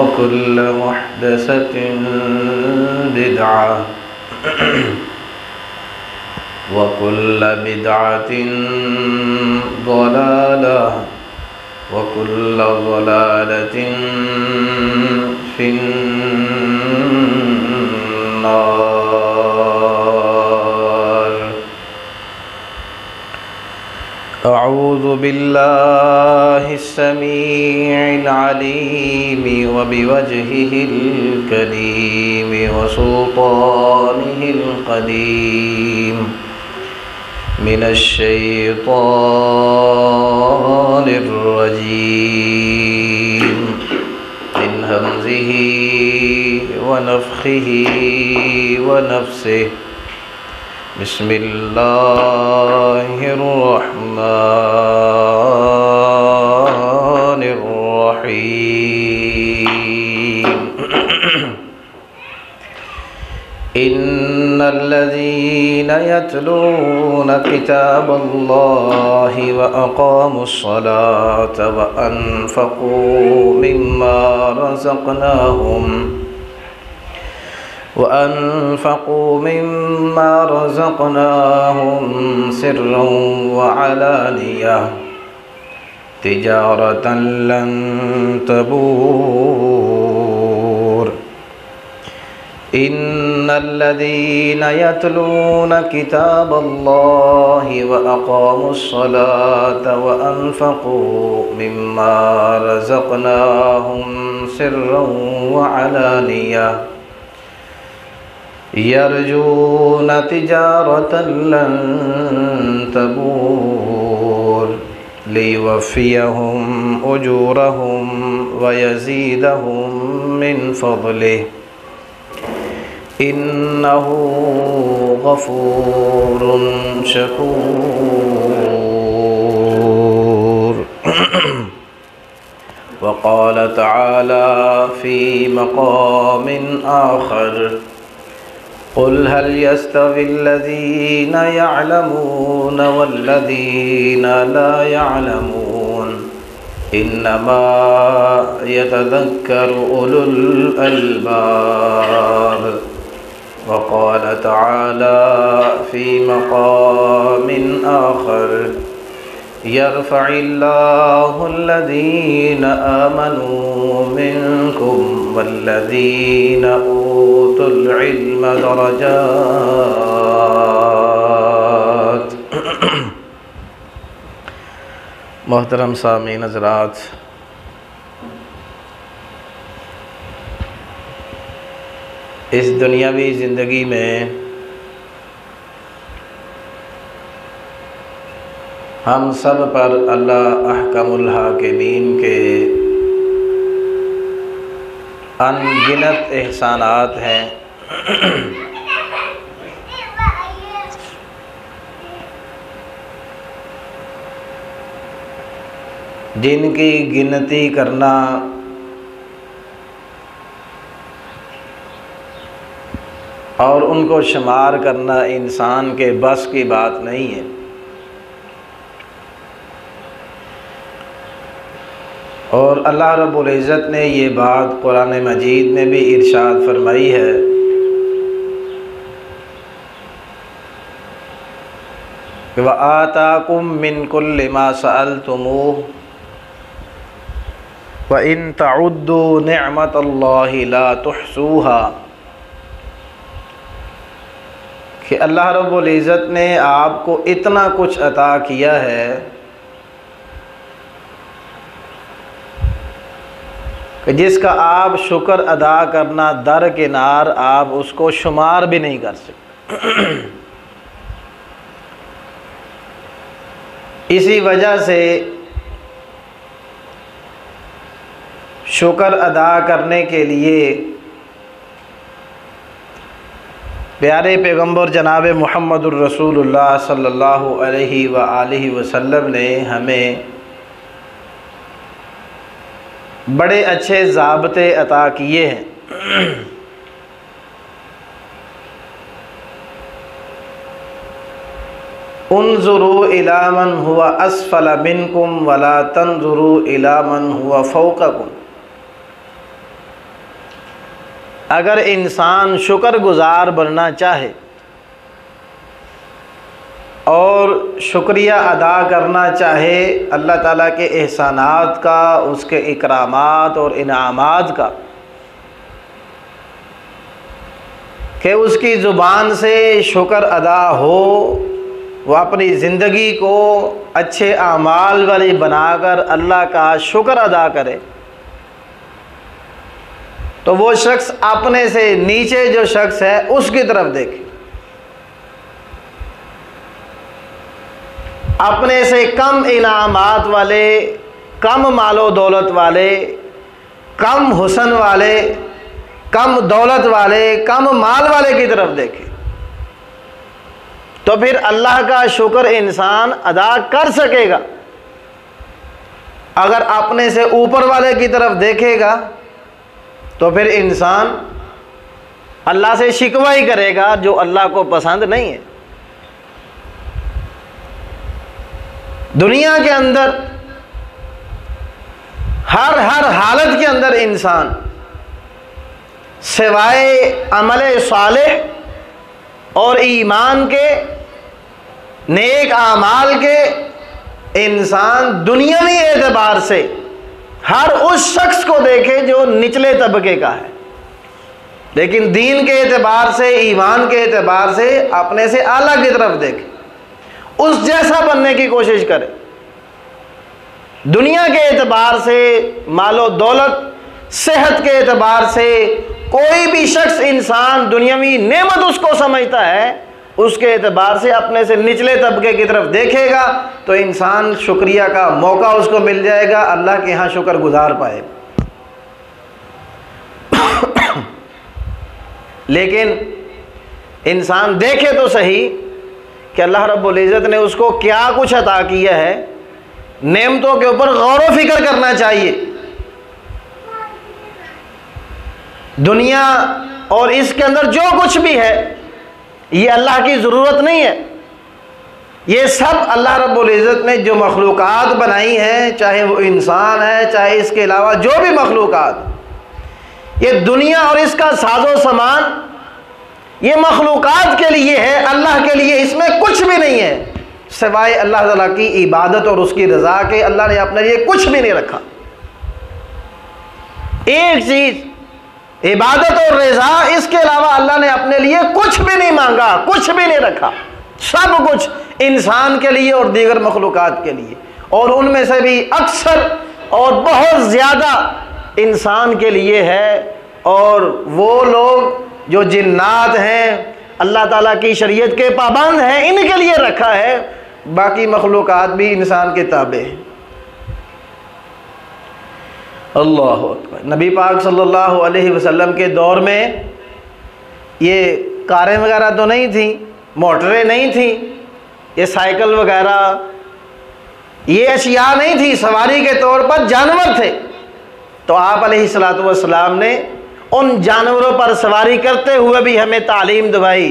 वकुल्ल मुहदसतिन बिदअह वकुल्ल बिदअतिन ज़लालह वकुल्ल ज़लालतिन फिन्नार। अऊज़ु बिल्लाहिस समीइल अलीम व बिवजहिहिल करीम व सुल्तानिहिल क़दीम मिनश शैतानिर रजीम मिन हमज़िही व नफ़्ख़िही व नफ़्सिही। बिस्मिल्लाहिर्रहमानिर्रहीम। इन्नल्लज़ीना यत्लूना किताबल्लाहि व अक़ामुस्सलाता व अनफ़क़ू मिम्मा रज़क़नाहुम सिर्रन व अलानियह तिजारतन लन तबूर। इन्नल्लज़ीना यत्लूना किताबल्लाहि व अक़ामुस्सलाता व अनफ़क़ू मिम्मा रज़क़नाहुम सिर्रन व अलानियह यरजून तिजारतन लन तबूर लियुवफ़्फ़ियहुम उजूरहुम व यज़ीदहुम मिन फ़ज़लिहि इन्नहु गफ़ूरुन शकूर। वक़ाल तआला फ़ी मक़ामिन आख़र क़ुल हल यस्तविल्लज़ीना यअलमून वल्लज़ीना ला यअलमून इन्नमा यतज़क्करु उलुल अलबाब। वक़ाल तआला फ़ी मक़ामिन आख़र यरफ़इल्लाहुल्लज़ीना आमनू मिनकुम वल्लज़ीना ऊतुल इल्म दरजात। मोहतरम सामीन हज़रात, इस दुनियावी ज़िंदगी में हम सब पर अल्लाह अहकमुल हाकिमीन के अनगिनत एहसानात हैं। जिनकी गिनती करना और उनको शुमार करना इंसान के बस की बात नहीं है। और अल्लाह रब्बुल इज़्ज़त ने ये बात कुरान मजीद में भी इरशाद फरमाई है कि व आताकुम मिन कुल्लि मा सअलतुमूह व इन तउद्दू निअमतल्लाहि ला तुहसूहा। कि अल्लाह रब्बुल इज़्ज़त ने आपको इतना कुछ अता किया है कि जिसका आप शुक्र अदा करना दरकिनार, आप उसको शुमार भी नहीं कर सकते। इसी वजह से शुक्र अदा करने के लिए प्यारे पैगम्बर जनाब मुहम्मदुर रसूलुल्लाह सल्लल्लाहु अलैहि व आलिहि वसल्लम ने हमें बड़े अच्छे ज़ाब्ते अता किए हैं। उन्ज़ुरू इला मन हुवा अस्फल मिनकुम वला तन्ज़ुरू इला मन हुवा फ़ौक़कुम। अगर इंसान शुक्रगुजार बनना चाहे और शुक्रिया अदा करना चाहे अल्लाह ताला के एहसानात का, उसके इकरामात और इनामात का, कि उसकी ज़ुबान से शुक्र अदा हो, वह अपनी ज़िंदगी को अच्छे आमाल वाली बनाकर अल्लाह का शुक्र अदा करे, तो वो शख्स अपने से नीचे जो शख्स है उसकी तरफ देखे। अपने से कम इनामात वाले, कम मालो दौलत वाले, कम हुस्न वाले, कम दौलत वाले, कम माल वाले की तरफ देखे, तो फिर अल्लाह का शुक्र इंसान अदा कर सकेगा। अगर अपने से ऊपर वाले की तरफ देखेगा तो फिर इंसान अल्लाह से शिकवा ही करेगा, जो अल्लाह को पसंद नहीं है। दुनिया के अंदर हर हालत के अंदर इंसान सिवाय अमल सालेह और ईमान के, नेक आमाल के, इंसान दुनियावी एतबार से हर उस शख्स को देखे जो निचले तबके का है, लेकिन दीन के एतबार से, ईमान के एतबार से अपने से आला की तरफ देखे, उस जैसा बनने की कोशिश करे। दुनिया के एतबार से, मालो दौलत, सेहत के एतबार से कोई भी शख्स, इंसान दुनियावी नेमत उसको समझता है, उसके एतबार से अपने से निचले तबके की तरफ देखेगा तो इंसान शुक्रिया का मौका उसको मिल जाएगा, अल्लाह के यहाँ शुक्र गुजार पाए। लेकिन इंसान देखे तो सही कि अल्लाह रब्बुल इज़्ज़त ने उसको क्या कुछ अता किया है, नेमतों के ऊपर गौर व फिक्र करना चाहिए। दुनिया और इसके अंदर जो कुछ भी है ये अल्लाह की ज़रूरत नहीं है। ये सब अल्लाह रब्बुल इज़्ज़त ने जो मखलूक़ात बनाई हैं, चाहे वो इंसान है, चाहे इसके अलावा जो भी मखलूक़ात, ये दुनिया और इसका साजो सामान ये मखलूक़ात के लिए है, अल्लाह के लिए इसमें कुछ भी नहीं है सिवाय अल्लाह ताला की इबादत और उसकी रज़ा के। अल्लाह ने अपने लिए कुछ भी नहीं रखा। एक चीज़ इबादत और रज़ा, इसके अलावा अल्लाह ने अपने लिए कुछ भी नहीं मांगा, कुछ भी नहीं रखा। सब कुछ इंसान के लिए और दीगर मखलूक़ात के लिए, और उनमें से भी अक्सर और बहुत ज़्यादा इंसान के लिए है। और वो लोग जो जिन्नात हैं, अल्लाह ताला की शरीयत के पाबंद हैं, इनके लिए रखा है। बाकी मखलूक़ात भी इंसान के ताबे हैं। अल्लाह अकबर। नबी पाक सल्लल्लाहु अलैहि वसल्लम के दौर में ये कारें वगैरह तो नहीं थी, मोटरें नहीं थी, ये साइकिल वगैरह, ये अशिया नहीं थी, सवारी के तौर पर जानवर थे। तो आप अलैहिस्सलातु वस्सलाम ने उन जानवरों पर सवारी करते हुए भी हमें तालीम दिलाई,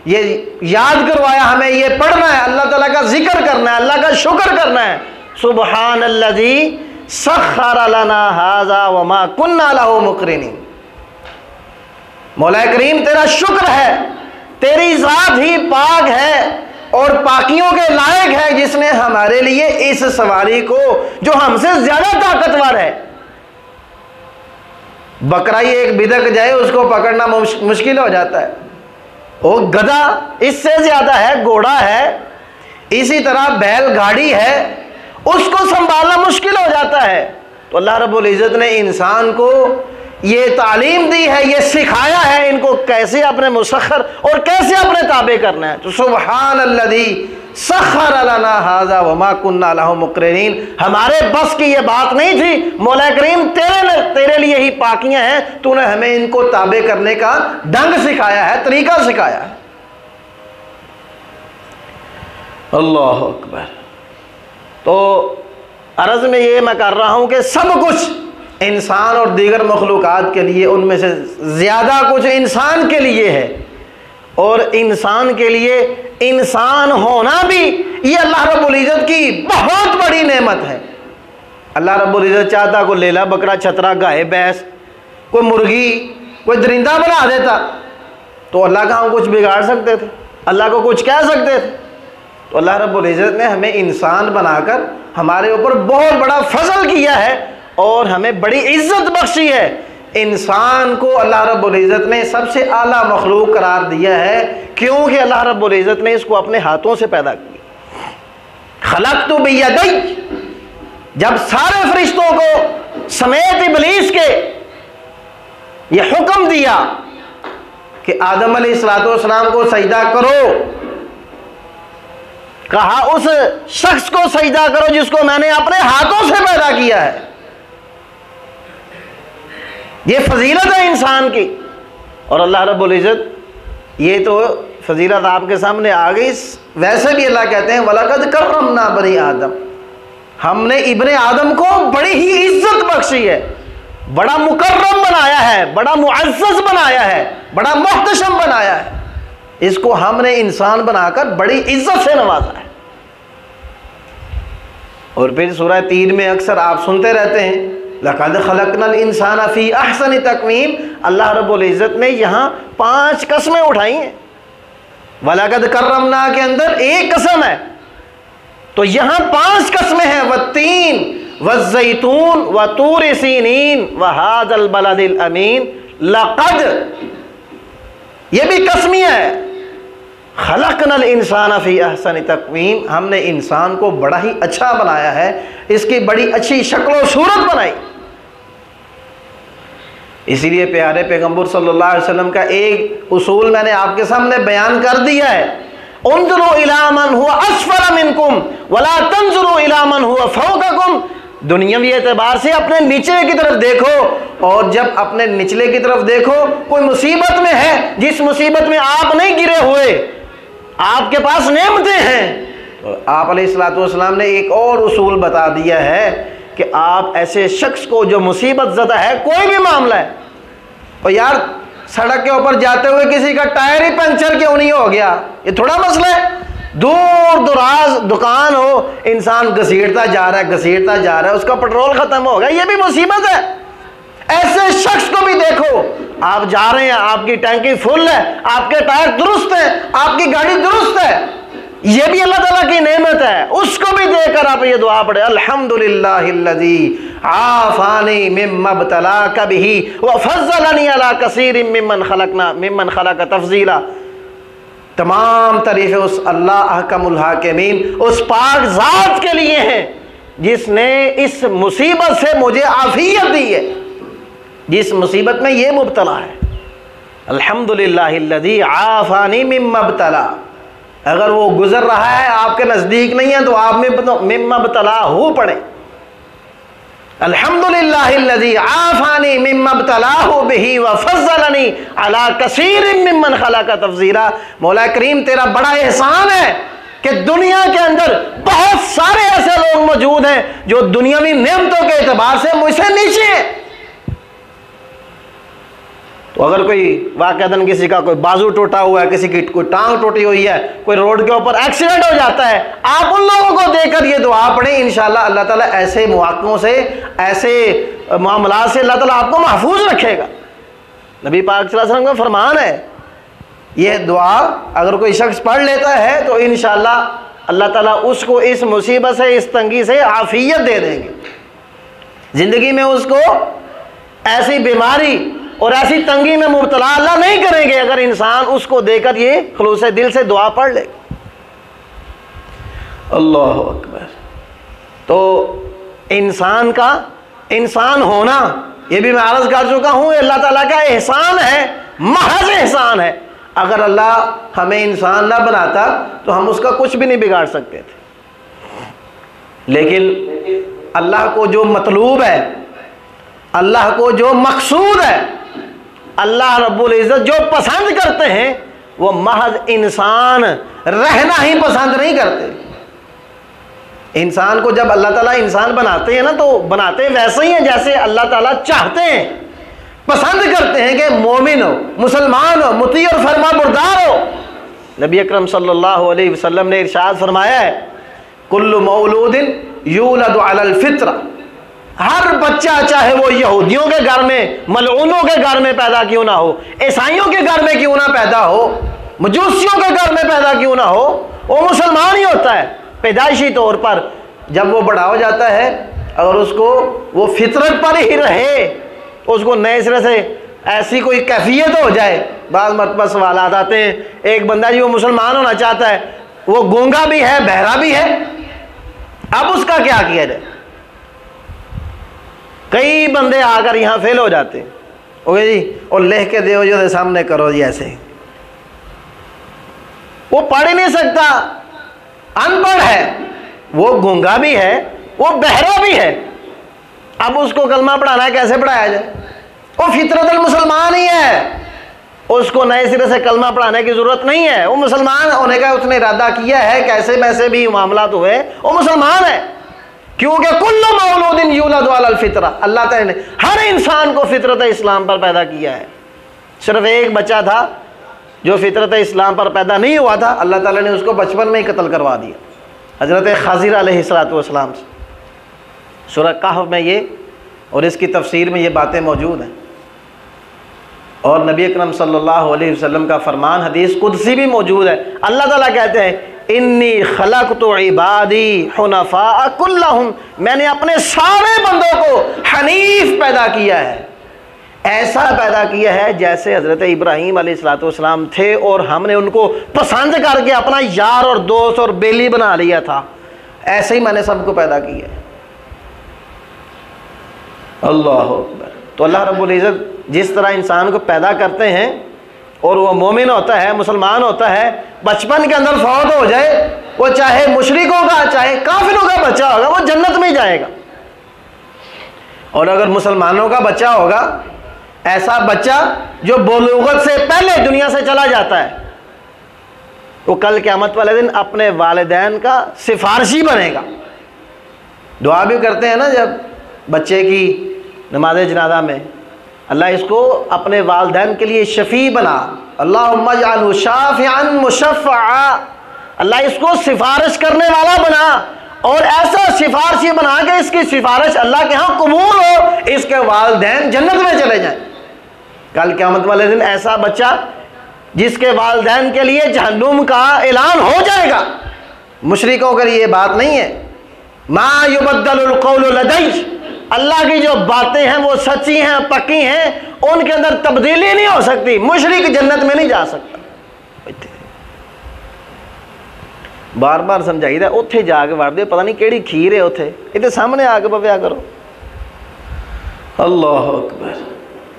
ये याद करवाया, हमें ये पढ़ना है, अल्लाह ताला का जिक्र करना है, अल्लाह का शुक्र करना है। सुबहानल्लज़ी सख्खर लना हाज़ा वमा कुन्ना लहू मुक़रिनीन। मौला करीम तेरा शुक्र है, तेरी ज़ात ही पाक है और पाकियों के लायक है, जिसने हमारे लिए इस सवारी को, जो हमसे ज़्यादा ताकतवर है, बकरा ही एक बिदक जाए उसको पकड़ना मुश्किल हो जाता है, वो गधा इससे ज़्यादा है, घोड़ा है, इसी तरह बैल गाड़ी है, उसको संभालना मुश्किल हो जाता है। तो अल्लाह रब्बुल इज़्ज़त ने इंसान को ये तालीम दी है, ये सिखाया है इनको कैसे अपने मुसख्खर और कैसे अपने ताबे करना है। तो सुबहानल्लज़ी सख्खर लना हाज़ा वमा कुन्ना लहू मुक़रिनीन। हमारे बस की ये बात नहीं थी, मौला करीम तेरे लिए ही पाकियाँ हैं, तूने हमें इनको ताबे करने का ढंग सिखाया है, तरीका सिखाया है। अल्लाह अकबर। तो अर्ज़ में ये मैं कर रहा हूँ कि सब कुछ इंसान और दीगर मखलूक़ात के लिए, उनमें से ज़्यादा कुछ इंसान के लिए है, और इंसान के लिए इंसान होना भी ये अल्लाह रब्बुल इज़्ज़त की बहुत बड़ी नेमत है। अल्लाह रब्बुल इज़्ज़त चाहता कोई लेला, बकरा, छतरा, गाय, भैंस, कोई मुर्गी, कोई दरिंदा बना देता तो अल्लाह का हम कुछ बिगाड़ सकते थे, अल्लाह को कुछ कह सकते थे? तो अल्लाह रब्बुल इज़्ज़त ने हमें इंसान बनाकर हमारे ऊपर बहुत बड़ा फजल किया है और हमें बड़ी इज्जत बख्शी है। इंसान को अल्लाह रब्बुल इज़्ज़त ने सबसे आला मखलूक करार दिया है, क्योंकि अल्लाह रब्बुल इज़्ज़त ने इसको अपने हाथों से पैदा किया। खलक़तु बियदै, जब सारे फरिश्तों को समेत इब्लीस के ये हुक्म दिया कि आदम अलैहिस्सलाम को सजदा करो, कहा उस शख्स को सजदा करो जिसको मैंने अपने हाथों से पैदा किया है। ये फजीलत है इंसान की। और अल्लाह रब्बुल इज़्ज़त, ये तो फजीलत आपके सामने आ गई, वैसे भी अल्लाह कहते हैं वलक़द कर्रमना बनी आदम, हमने इब्ने आदम को बड़ी ही इज्जत बख्शी है, बड़ा मुकर्रम बनाया है, बड़ा मुअज़्ज़ज़ बनाया है, बड़ा मुहतशम बनाया है। इसको हमने इंसान बनाकर बड़ी इज्जत से नवाजा है। और फिर सूरह 3 में अक्सर आप सुनते रहते हैं लक़द खलक़नल इंसाना फ़ी अहसनि तक़वीम। अल्लाह रब्बुल इज़्ज़त ने यहाँ 5 कसमें उठाई हैं। वलक़द कर्रमना के अंदर एक कसम है, तो यहाँ 5 कसमें हैं। वत्तीन वज़्ज़ैतून व तूर सीनीन व हाज़ल बलदिल अमीन। लक़द, ये भी कसमिया है। खलक़नल इंसान फ़ी अहसनि तक़वीम, हमने इंसान को बड़ा ही अच्छा बनाया है, इसकी बड़ी अच्छी शक्ल और सूरत बनाई। इसीलिए प्यारे पैगम्बर सल्लल्लाहु अलैहि वसल्लम का एक उसूल मैंने आपके सामने बयान कर दिया है, उन्ज़ुरू इला मन हुवा अस्फ़ल मिनकुम वला तंज़ुरू इला मन हुवा फ़ौक़कुम। दुनियावी एतबार से अपने नीचे की तरफ देखो, और जब अपने निचले की तरफ देखो, कोई मुसीबत में है, जिस मुसीबत में आप नहीं गिरे हुए, आपके पास नेमतें हैं, तो आप अलैहिस्सलाम ने एक और उसूल बता दिया है कि आप ऐसे शख्स को जो मुसीबत ज़दा है, कोई भी मामला है, और यार सड़क के ऊपर जाते हुए किसी का टायर ही पंचर क्यों नहीं हो गया, ये थोड़ा मसला है। दूर दराज दुकान हो, इंसान घसीटता जा रहा है, उसका पेट्रोल खत्म हो गया, ये भी मुसीबत है। ऐसे शख्स को भी देखो, आप जा रहे हैं, आपकी टैंकी फुल है, आपके टायर दुरुस्त हैं, आपकी गाड़ी दुरुस्त है, ये भी अल्लाह ताला की नेमत है। उसको भी देखकर आप ये दुआ पढ़े, अल्हम्दुलिल्लाहिल्लज़ी आफ़ानी मिम्मा इब्तलाका बिही व फ़ज़्ज़लनी अला कसीरिम मिम्मन खलक़ तफ़ज़ीला। तमाम तारीफ़ें उस अल्लाह अहकमुल हाकिमीन, उस पाक ज़ात के लिए हैं जिसने इस मुसीबत से मुझे आफ़ियत दी है, जिस मुसीबत में ये मुब्तला है। अल्हम्दुलिल्लाहिल्लज़ी आफ़ानी मिम्मा इब्तला। अगर वो गुजर रहा है, आपके नज़दीक नहीं है, तो आप मिम्मा इब्तलाहु पढ़ें। अल्हम्दुलिल्लाहिल्लज़ी आफ़ानी मिम्मा इब्तलाहु बिही व फ़ज़्ज़लनी अला कसीरिम मिम्मन खलक़ तफ़ज़ीला। मौला करीम तेरा बड़ा एहसान है कि दुनिया के अंदर बहुत सारे ऐसे लोग मौजूद हैं जो दुनियावी नेमतों के एतबार से मुझसे नीचे हैं। तो अगर कोई वाक़अतन किसी का कोई बाजू टूटा हुआ है, किसी की कोई टांग टूटी हुई है, कोई रोड के ऊपर एक्सीडेंट हो जाता है, आप उन लोगों को देखकर ये दुआ पढ़ें, इंशाअल्लाह अल्लाह ताला ऐसे मौक़ों से, ऐसे मामलात से अल्लाह ताला आपको महफूज रखेगा। नबी पाक सल्लल्लाहु अलैहि वसल्लम का फरमान है, यह दुआ अगर कोई शख्स पढ़ लेता है तो इंशाअल्लाह अल्लाह ताला उसको इस मुसीबत से, इस तंगी से आफ़ियत दे देंगे। ज़िंदगी में उसको ऐसी बीमारी और ऐसी तंगी में मुब्तला अल्लाह नहीं करेंगे, अगर इंसान उसको देकर ये खुलूस दिल से दुआ पढ़ ले। अल्लाह अकबर। तो इंसान का इंसान होना, ये भी मैं अर्ज़ कर चुका हूँ, अल्लाह ताला का एहसान है, महज एहसान है। अगर अल्लाह हमें इंसान ना बनाता तो हम उसका कुछ भी नहीं बिगाड़ सकते थे। लेकिन अल्लाह को जो मतलूब है, अल्लाह को जो मकसूद है, अल्लाह रब्बुल इज़्ज़त जो पसंद करते हैं, वो महज इंसान रहना ही पसंद नहीं करते। इंसान को जब अल्लाह ताला इंसान बनाते हैं ना, तो बनाते वैसे ही हैं जैसे अल्लाह ताला चाहते हैं, पसंद करते हैं कि मोमिन हो, मुसलमान हो, मुती और फरमा बरदार हो। नबी अकरम सल्लल्लाहु अलैहि वसल्लम ने इरशाद फरमाया है, कुल्लु मौलूदिन यूलदु अलल फित्रा, हर बच्चा, चाहे वो यहूदियों के घर में, मलऊनों के घर में पैदा क्यों ना हो, ईसाइयों के घर में क्यों ना पैदा हो, मजूसियों के घर में पैदा क्यों ना हो, वो मुसलमान ही होता है पैदाइशी तौर पर। जब वो बड़ा हो जाता है, अगर उसको वो फितरत पर ही रहे, उसको नए सिरे से ऐसी कोई कैफियत हो जाए, बाज़ मरतबा सवाल आते हैं, एक बंदा जी वो मुसलमान होना चाहता है, वो गूंगा भी है, बहरा भी है, अब उसका क्या किया जाए। कई बंदे आकर यहाँ फेल हो जाते हैं, ओके जी, और लिख के दो जो सामने करो जी, ऐसे वो पढ़ ही नहीं सकता, अनपढ़ है, वो गूंगा भी है, वो बहरा भी है, अब उसको कलमा पढ़ाना है, कैसे पढ़ाया जाए। वो फितरतल मुसलमान ही है, उसको नए सिरे से कलमा पढ़ाने की जरूरत नहीं है, वो मुसलमान होने का उसने इरादा किया है, कैसे वैसे भी मामलात हुए वो मुसलमान है, क्योंकि कुल्लु मौलूदिन यूलदु अलल फितरा, अल्लाह ताला ने हर इंसान को फितरत इस्लाम पर पैदा किया है। सिर्फ एक बच्चा था जो फितरत इस्लाम पर पैदा नहीं हुआ था, अल्लाह ताला ने उसको बचपन में ही कत्ल करवा दिया, हज़रत खज़िर अलैहिस्सलातु वस्सलाम से। सूरह कहफ में ये और इसकी तफसीर में ये बातें मौजूद हैं, और नबी अकरम सल्लल्लाहु अलैहि वसल्लम का फरमान हदीस कुदसी भी मौजूद है। अल्लाह ताला कहते हैं, इन्नी खलक़तु इबादी हुनफ़ा कुल्लहुम, मैंने अपने सारे बंदों को हनीफ पैदा किया है, ऐसा पैदा किया है जैसे हज़रत इब्राहीम अलैहिस्सलातु वस्सलाम थे, और हमने उनको पसंद करके अपना यार और दोस्त और बेली बना लिया था, ऐसे ही मैंने सबको पैदा किया है। अल्लाह अकबर। तो अल्लाह रब्बुल इज़्ज़त जिस तरह इंसान को पैदा करते हैं और वो मोमिन होता है, मुसलमान होता है, बचपन के अंदर फौत हो जाए, वो चाहे मुशरिकों का चाहे काफिरों का बच्चा होगा, वो जन्नत में जाएगा। और अगर मुसलमानों का बच्चा होगा, ऐसा बच्चा जो बुलूगत से पहले दुनिया से चला जाता है, वो कल क़यामत वाले दिन अपने वालिदैन का सिफारशी बनेगा। दुआ भी करते हैं ना जब बच्चे की नमाज जनाजा में, अल्लाह इसको अपने वालिदैन के लिए शफ़ी बना, अल्लाहुम्मा जअलहु शाफ़िअन मुशफ़्फ़आ, अल्लाह इसको सिफारिश करने वाला बना, और ऐसा सिफारशी बना के इसकी सिफारिश अल्लाह के यहाँ कबूल हो, इसके वालिदैन जन्नत में चले जाएं। कल क़यामत वाले दिन ऐसा बच्चा जिसके वालिदैन के लिए जहन्नुम का ऐलान हो जाएगा। मुशरिकों के लिए बात नहीं है, मा युबद्दलुल क़ौलु लदैय, अल्लाह की जो बातें हैं वो सच्ची हैं, पक्की हैं, उनके अंदर तब्दीली नहीं हो सकती। मुशरिक जन्नत में नहीं जा सकता। बार बार समझाईदा, उत्थे जाके वड़ दे, पता नहीं केड़ी खीर है उत्थे, इतने सामने आके बव्या करो। अल्लाह अकबर।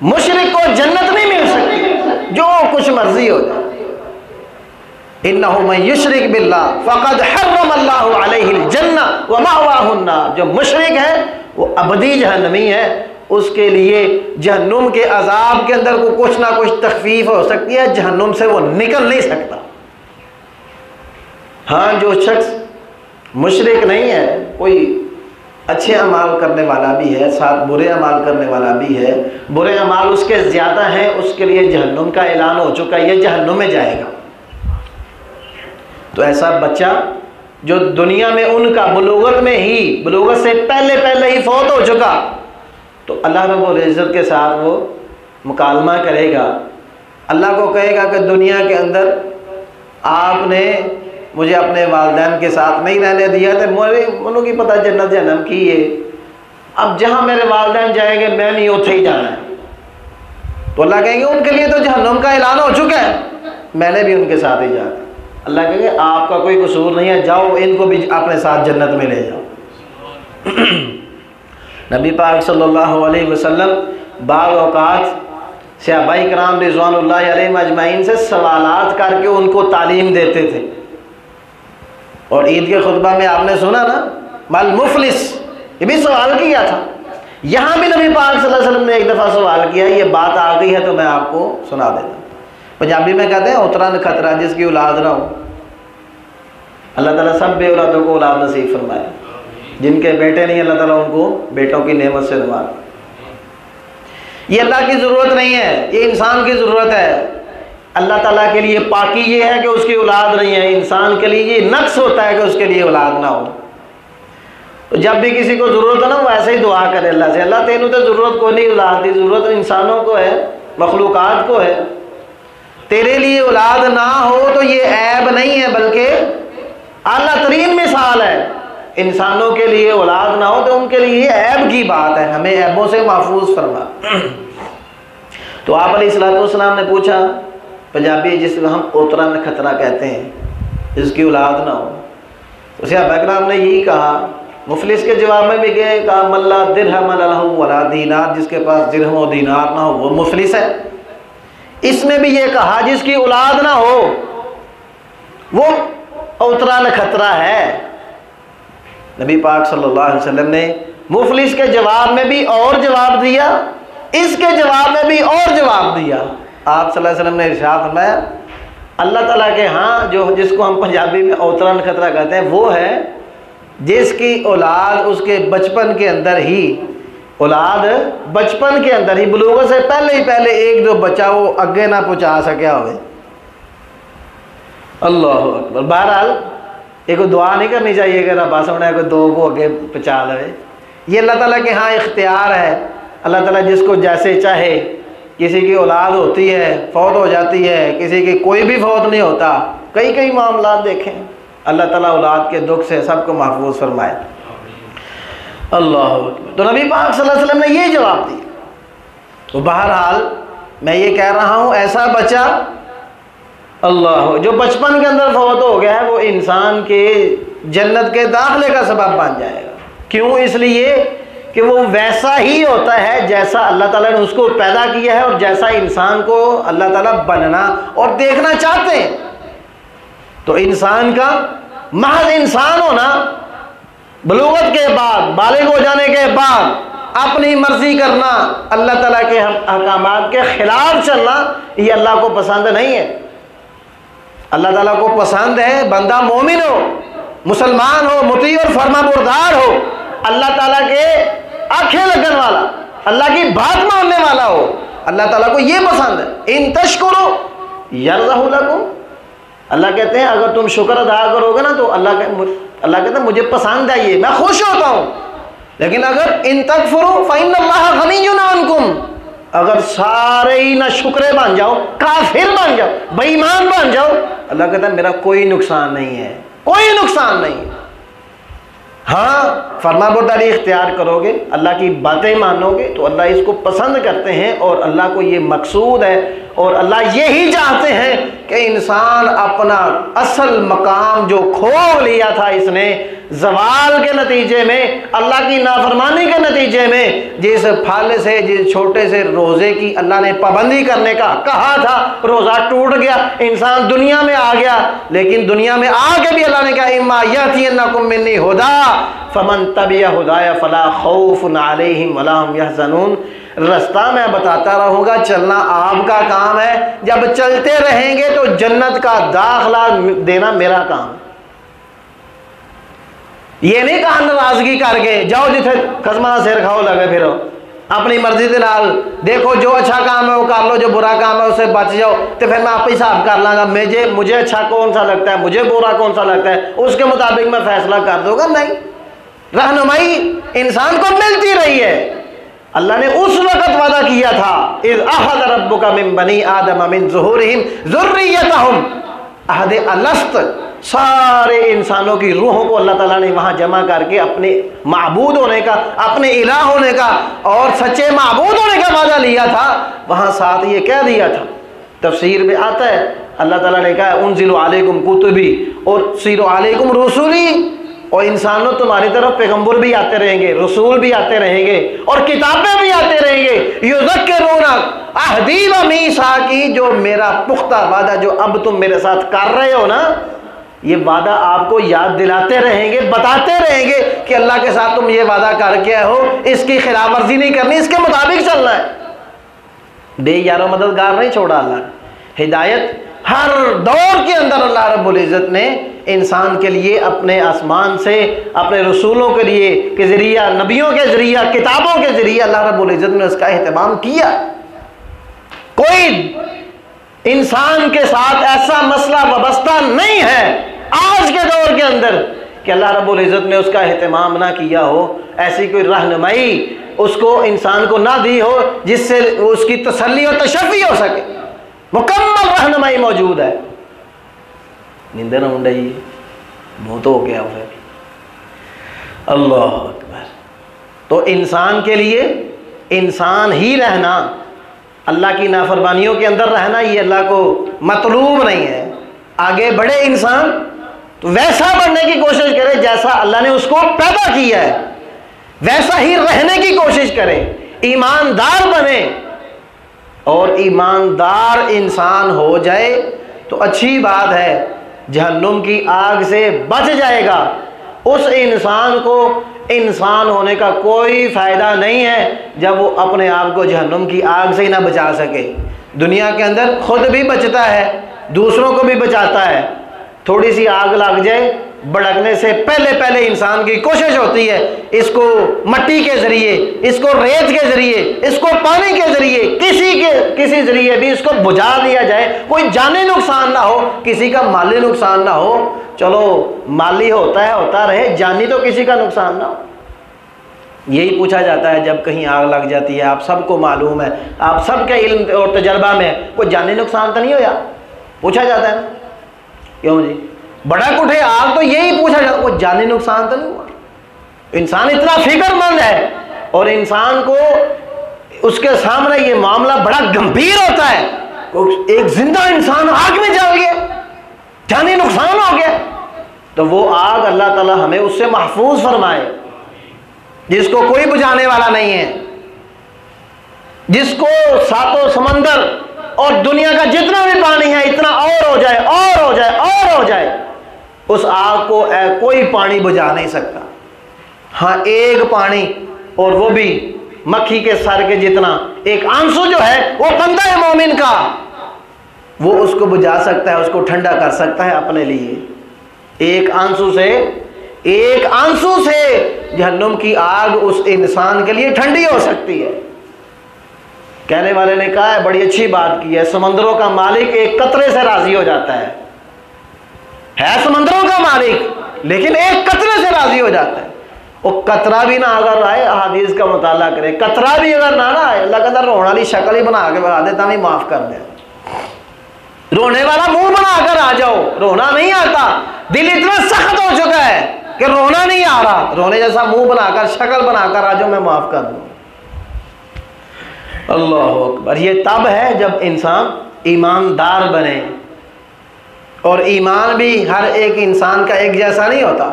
मुशरिक को जन्नत नहीं मिल सकती, जो कुछ मर्जी हो जाए। इन्नहु मन युशरिक बिल्लाह फ़क़द हर्रमल्लाहु अलैहिल जन्नह व मअवाहुन नार, जो मुशरिक है वो अबदी जहन्नमी है, उसके लिए जहन्नुम के अजाब के अंदर को कुछ ना कुछ तखफीफ हो सकती है, जहन्नुम से वो निकल नहीं सकता। हाँ, जो शख्स मुशरिक नहीं है, कोई अच्छे अमाल करने वाला भी है, साथ बुरे अमाल करने वाला भी है, बुरे अमाल उसके ज़्यादा हैं, उसके लिए जहन्नुम का ऐलान हो चुका है, ये जहन्नुम में जाएगा। तो ऐसा बच्चा जो दुनिया में उनका बुलूगत में ही, बुलूगत से पहले ही फौत हो चुका, तो अल्लाह रब्बुल इज़्ज़त के साथ वो मुकालमा करेगा, अल्लाह को कहेगा कि दुनिया के अंदर आपने मुझे अपने वालिदैन के साथ नहीं रहने दिया, तो मनु की पता जन्नत जहन्नम की है, अब जहाँ मेरे वालिदैन जाएंगे मैं नहीं उठे ही जाना है। तो अल्लाह कहेंगे उनके लिए तो जहन्नम का ऐलान हो चुका है, मैंने भी उनके साथ ही जाना। अल्लाह कहेंगे आपका कोई कसूर नहीं है, जाओ इनको भी अपने साथ जन्नत में ले जाओ। नबी पाक सल्लल्लाहु अलैहि वसल्लम बाज़ औक़ात सहाबाए किराम रिज़वानुल्लाहि अलैहिम अजमाइन से सवालात करके उनको तालीम देते थे। और ईद के खुतबा में आपने सुना ना, मल मुफलिस, ये भी सवाल किया था। यहाँ भी नबी पाक सल्लल्लाहु अलैहि वसल्लम ने एक दफ़ा सवाल किया, ये बात आ गई है तो मैं आपको सुना देता। पंजाबी में कहते हैं उतरा न खतरा जिसकी औलाद ना हो। अल्लाह ताला सब बे औलादों को औलाद नसीब फरमाए, जिनके बेटे नहीं अल्लाह ताला उनको बेटों की नेमत से नवाज़े। ये अल्लाह की ज़रूरत नहीं है, ये इंसान की ज़रूरत है। अल्लाह ताला के लिए पाकी ये है कि उसकी औलाद नहीं है, इंसान के लिए ये नक्स होता है कि उसके लिए औलाद ना हो। तो जब भी किसी को ज़रूरत हो ना, वो ऐसे ही दुआ करे अल्लाह से, अल्लाह तेनू तो ज़रूरत को नहीं औलाद की, ज़रूरत इंसानों को है, मखलूक़ात को है। तेरे लिए औलाद ना हो तो ये ऐब नहीं है, बल्कि आला तरीन मिसाल है। इंसानों के लिए औलाद ना हो तो उनके लिए ऐब की बात है, हमें ऐबों से महफूज फरमा। तो आप अलैहिस्सलाम ने पूछा, पंजाबी जिसको हम ओतरा नखतरा कहते हैं, जिसकी औलाद ना हो, तो सहाबा किराम ने यही कहा। मुफलिस के जवाब में भी गए, कहा मल्ला दिरहम लहु वला दीनार, जिसके पास दिरहम और दीनार ना हो वो मुफलिस है। इसमें भी ये कहा जिसकी औलाद ना हो वो ओतरा नखतरा है। नबी पाक सल्लल्लाहु अलैहि वसल्लम ने मुफलिस के जवाब में भी और जवाब दिया, इसके जवाब में भी और जवाब दिया। आप सल्लल्लाहु अलैहि वसल्लम ने इरशाद फरमाया, अल्लाह ताला के यहाँ जो जिसको हम पंजाबी में ओतरा नखतरा कहते हैं, वो है जिसकी औलाद उसके बचपन के अंदर ही, औलाद बचपन के अंदर ही, बुलूगत से पहले ही पहले एक जो बच्चा वो अगे ना पहुँचा सकिया हो। अल्लाह अकबर। बहरहाल एक दुआ नहीं करनी चाहिए कि रब्बा सोना कोई दो को अगे पहुँचा लवे, ये अल्लाह ताला के यहाँ इख्तियार है। अल्लाह ताला जिसको जैसे चाहे, किसी की औलाद होती है फौत हो जाती है, किसी की कोई भी फौत नहीं होता, कई कई मामला देखें। अल्लाह ताला औलाद के दुख से सबको महफूज फरमाए। अल्लाह। तो नबी पाक सल्लल्लाहु अलैहि वसल्लम ने ये जवाब दिया। तो बहरहाल मैं ये कह रहा हूँ, ऐसा बच्चा अल्लाह जो बचपन के अंदर फौत हो गया है, वो इंसान के जन्नत के दाखिले का सबब बन जाएगा। क्यों? इसलिए कि वो वैसा ही होता है जैसा अल्लाह ताला ने उसको पैदा किया है और जैसा इंसान को अल्लाह ताला बनना और देखना चाहते हैं। तो इंसान का महज इंसान होना, बलूगत के बाद, बालिग हो जाने के बाद अपनी मर्जी करना, अल्लाह ताला के अहकामात के खिलाफ चलना, ये अल्लाह को पसंद नहीं है। अल्लाह ताला को पसंद है बंदा मोमिन हो, मुसलमान हो, मुती और फरमाबरदार हो, अल्लाह ताला के आंखें लगन वाला, अल्लाह की बात मानने वाला हो। अल्लाह ताला को ये पसंद है। इन तशकुरो यरज़हु लकुम, अल्लाह कहते हैं अगर तुम शुक्र अदा करोगे ना तो अल्लाह कहते हैं मुझे पसंद है ये, मैं खुश होता हूँ। लेकिन अगर इन तकफुरू फ़इन्नल्लाह गनिय्युन अन्कुम, अगर सारे ही ना शुक्रे बन जाओ, काफिर बन जाओ, बेईमान बन जाओ, अल्लाह कहता है मेरा कोई नुकसान नहीं है, कोई नुकसान नहीं है। हाँ, फरमाबरदारी इख्तियार करोगे, अल्लाह की बातें मानोगे तो अल्लाह इसको पसंद करते हैं और अल्लाह को ये मकसूद है और अल्लाह यही चाहते हैं कि इंसान अपना असल मकाम जो खो लिया था इसने ज़वाल के नतीजे में, अल्लाह की नाफरमानी के नतीजे में, जिस फल से, जिस छोटे से रोज़े की अल्लाह ने पाबंदी करने का कहा था, रोज़ा टूट गया, इंसान दुनिया में आ गया। लेकिन दुनिया में आके भी अल्लाह ने कहा इम्मा यातियन्नकुम मिन्नी हुदा फमन तबिया हुदाया फला खौफुन अलैहिम वला हुम यहज़नून, रास्ता मैं बताता रहूँगा, चलना आपका काम है, जब चलते रहेंगे तो जन्नत का दाखला देना मेरा काम है। ये नहीं कहा नाराजगी करके जाओ जिथे खसमा सिर खाओ लगे फिरो, अपनी मर्जी के नाल देखो, जो अच्छा काम है वो कर लो, जो बुरा काम है उससे बच जाओ, तो फिर मैं आप ही हिसाब कर लाँगा, मुझे अच्छा कौन सा लगता है, मुझे बुरा कौन सा लगता है, उसके मुताबिक मैं फैसला कर दूंगा। नहीं, रहनुमाई इंसान को मिलती रही है। अल्लाह ने उस वक़्त वादा किया था, इज़ अख़ज़ रब्बुका मिन बनी आदम मिन ज़ुहूरिहिम ज़ुर्रियतहुम, अहद अलस्त, सारे इंसानों की रूहों को अल्लाह ताला ने वहाँ जमा करके अपने माबूद होने का, अपने इलाह होने का और सच्चे माबूद होने का वादा लिया था। वहाँ साथ ये कह दिया था, तफसीर में आता है अल्लाह ताला ने कहा उनज़िलु अलैकुम कुतुबी और सीरु अलैकुम रसूली, और इंसानों तुम्हारी तरफ पैगंबर भी आते रहेंगे, रसूल भी आते रहेंगे और किताबें भी आते रहेंगे। युज़क्किरूनक अहदी व मीसाकी, जो मेरा पुख्ता वादा जो अब तुम मेरे साथ कर रहे हो ना, ये वादा आपको याद दिलाते रहेंगे, बताते रहेंगे कि अल्लाह के साथ तुम ये वादा करके आए हो, इसकी खिलाफ वर्जी नहीं करनी, इसके मुताबिक चलना है। बेयारो मददगार नहीं छोड़ा अल्लाह ने। हिदायत हर दौर के अंदर अल्लाह रब्बुल इज़्ज़त ने इंसान के लिए अपने आसमान से, अपने रसूलों के लिए के ज़रिया, नबियों के ज़रिया, किताबों के ज़रिए अल्लाह रब्बुल इज़्ज़त ने उसका एहतमाम किया। कोई इंसान के साथ ऐसा मसला वाबस्ता नहीं है आज के दौर के अंदर कि अल्लाह रब्बुल इज़्ज़त ने उसका एहतमाम ना किया हो, ऐसी कोई रहनुमाई उसको इंसान को ना दी हो जिससे उसकी तसल्ली और तशफ़ी हो सके। मुकम्मल रहनुमाई मौजूद है। नींद ना मुंडा ही मुँह तो हो गया फिर। अल्लाह अकबर। तो इंसान के लिए इंसान ही रहना, अल्लाह की नाफरमानियों के अंदर रहना, ये अल्लाह को मतलूब नहीं है। आगे बढ़े इंसान तो वैसा बनने की कोशिश करे जैसा अल्लाह ने उसको पैदा किया है, वैसा ही रहने की कोशिश करे, ईमानदार बने। और ईमानदार इंसान हो जाए तो अच्छी बात है, जहन्नुम की आग से बच जाएगा। उस इंसान को इंसान होने का कोई फ़ायदा नहीं है जब वो अपने आप को जहन्नुम की आग से ही ना बचा सके। दुनिया के अंदर खुद भी बचता है, दूसरों को भी बचाता है। थोड़ी सी आग लग जाए, भड़कने से पहले पहले इंसान की कोशिश होती है इसको मट्टी के ज़रिए, इसको रेत के ज़रिए, इसको पानी के ज़रिए, किसी ज़रिए भी इसको बुझा दिया जाए, कोई जानी नुकसान ना हो, किसी का माली नुकसान ना हो। चलो माली होता रहे, जानी तो किसी का नुकसान ना हो। यही पूछा जाता है जब कहीं आग लग जाती है। आप सबको मालूम है, आप सबके इल्म और तजर्बा में कोई जानी नुकसान तो नहीं होया, पूछा जाता है ना, क्यों जी? बड़ा उठे आग तो यही पूछा जाता है, कोई जानी नुकसान तो नहीं हुआ। इंसान इतना फिक्रमंद है और इंसान को उसके सामने ये मामला बड़ा गंभीर होता है। एक जिंदा इंसान आग में जल गया, जानी नुकसान हो गया, तो वो आग अल्लाह ताला हमें उससे महफूज फरमाए, जिसको कोई बुझाने वाला नहीं है, जिसको सातों समंदर और दुनिया का जितना भी पानी है इतना और हो जाए, और हो जाए, और हो जाए, उस आग को कोई पानी बुझा नहीं सकता। हाँ, एक पानी, और वो भी मक्खी के सर के जितना, एक आंसू जो है वो बंदा है मोमिन का, वो उसको बुझा सकता है, उसको ठंडा कर सकता है अपने लिए। एक आंसू से जहन्नुम की आग उस इंसान के लिए ठंडी हो सकती है। कहने वाले ने कहा है, बड़ी अच्छी बात की है, समंदरों का मालिक एक कतरे से राजी हो जाता है समंदरों का मालिक, लेकिन एक कतरे से राजी हो जाता है। वो कतरा भी ना अगर आए, हदीस का मुताला करे, कतरा भी अगर ना आए, अल्लाह कहता रोने वाली शक्ल ही बना के बता देता, भी माफ कर दे। रोने वाला मुंह बनाकर आ जाओ, रोना नहीं आता, दिल इतना सख्त हो चुका है कि रोना नहीं आ रहा, रोने जैसा मुंह बनाकर, शक्ल बनाकर आ जाओ, मैं माफ कर दूं। अल्लाह अकबर। ये तब है जब इंसान ईमानदार बने, और ईमान भी हर एक इंसान का एक जैसा नहीं होता।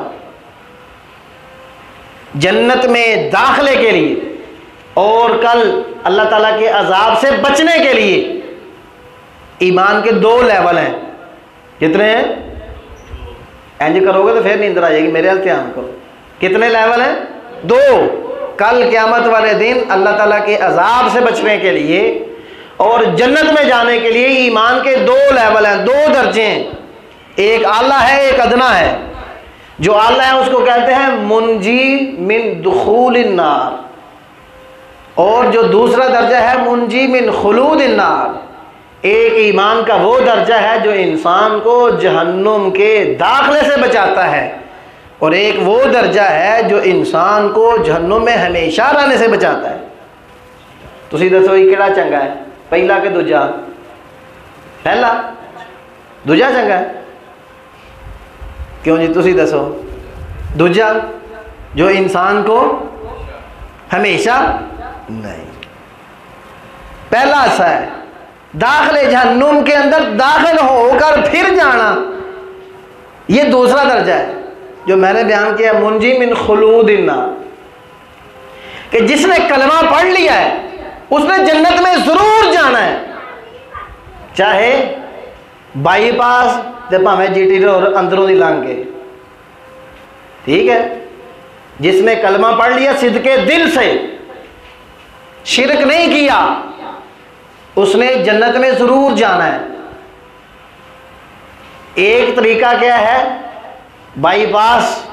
जन्नत में दाखिले के लिए और कल अल्लाह ताला के अजाब से बचने के लिए ईमान के 2 लेवल हैं। कितने हैं? इंज करोगे तो फिर नींद आ जाएगी, मेरे हाल ध्यान करो। कितने लेवल हैं? 2। कल क़यामत वाले दिन अल्लाह ताला के अजाब से बचने के लिए और जन्नत में जाने के लिए ईमान के 2 लेवल हैं, 2 दर्जे हैं। एक आला है, एक अदना है। जो आला है उसको कहते हैं मुंजी मिन दुखूलिन नार, और जो दूसरा दर्जा है मुंजी मिन खुलूदिन नार। एक ईमान का वो दर्जा है जो इंसान को जहन्नुम के दाखिले से बचाता है, और एक वो दर्जा है जो इंसान को जहन्नुम में हमेशा रहने से बचाता है। तुसी दसो ये केड़ा चंगा है, पहला के दूजा? पहला, दूजा चंगा है। क्यों जी? तुसी दसो। दूजा जो इंसान को हमेशा नहीं, पहला सा है दाखिले जहन्नुम के अंदर दाखिल होकर फिर जाना, ये दूसरा दर्जा है जो मैंने बयान किया, मुंजी मिन खुलूदिन नार, कि जिसने कलमा पढ़ लिया है उसने जन्नत में जरूर जाना है, चाहे बाईपास ते भावें जीटी और अंदरों दी लंघ के। ठीक है, जिसने कलमा पढ़ लिया सिद्के दिल से, शिरक नहीं किया, उसने जन्नत में जरूर जाना है। एक तरीका क्या है, बाईपास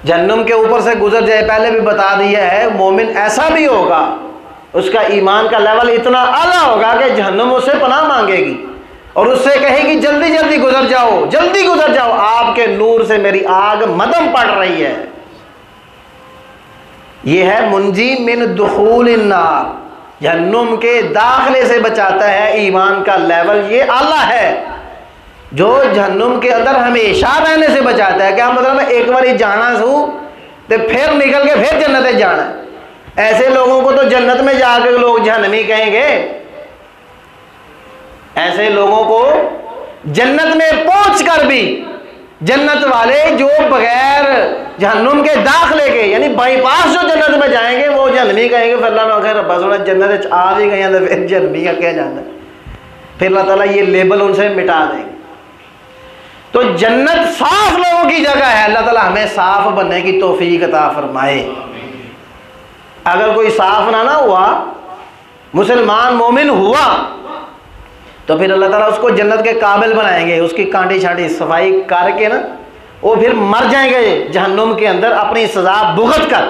जहन्नुम के ऊपर से गुजर जाए, पहले भी बता दिया है। मोमिन ऐसा भी होगा, उसका ईमान का लेवल इतना आला होगा कि जहन्नुम उससे पनाह मांगेगी और उससे कहेगी जल्दी जल्दी गुजर जाओ, जल्दी गुजर जाओ, आपके नूर से मेरी आग मदम पड़ रही है। यह है मुंजी मिन दुखूल नार, जहन्नुम के दाखिले से बचाता है। ईमान का लेवल ये आला है जो जहन्नुम के अंदर हमेशा रहने से बचाता है। क्या मतलब है? एक बार जाना सू तो फिर निकल के फिर जन्नत जाना है। ऐसे लोगों को तो जन्नत में जाकर लोग जहन्नमी कहेंगे। ऐसे लोगों को जन्नत में पहुंचकर भी जन्नत वाले जो बगैर जहन्नुम के दाखिले के यानी बाईपास जो जन्नत में जाएंगे वो जहन्नमी कहेंगे। फिर अल्लाह बस जन्नत आ भी गए तो फिर जहन्नमी का क्या जाना है। फिर अल्लाह ताला ये लेबल उनसे मिटा देंगे। तो जन्नत साफ लोगों की जगह है। अल्लाह ताला हमें साफ बनने की तौफीक अता फरमाए। अगर कोई साफ ना हुआ, मुसलमान मोमिन हुआ, तो फिर अल्लाह ताला उसको जन्नत के काबिल बनाएंगे। उसकी कांटी छांटी सफाई करके ना वो फिर मर जाएंगे जहन्नुम के अंदर अपनी सजा भुगत कर,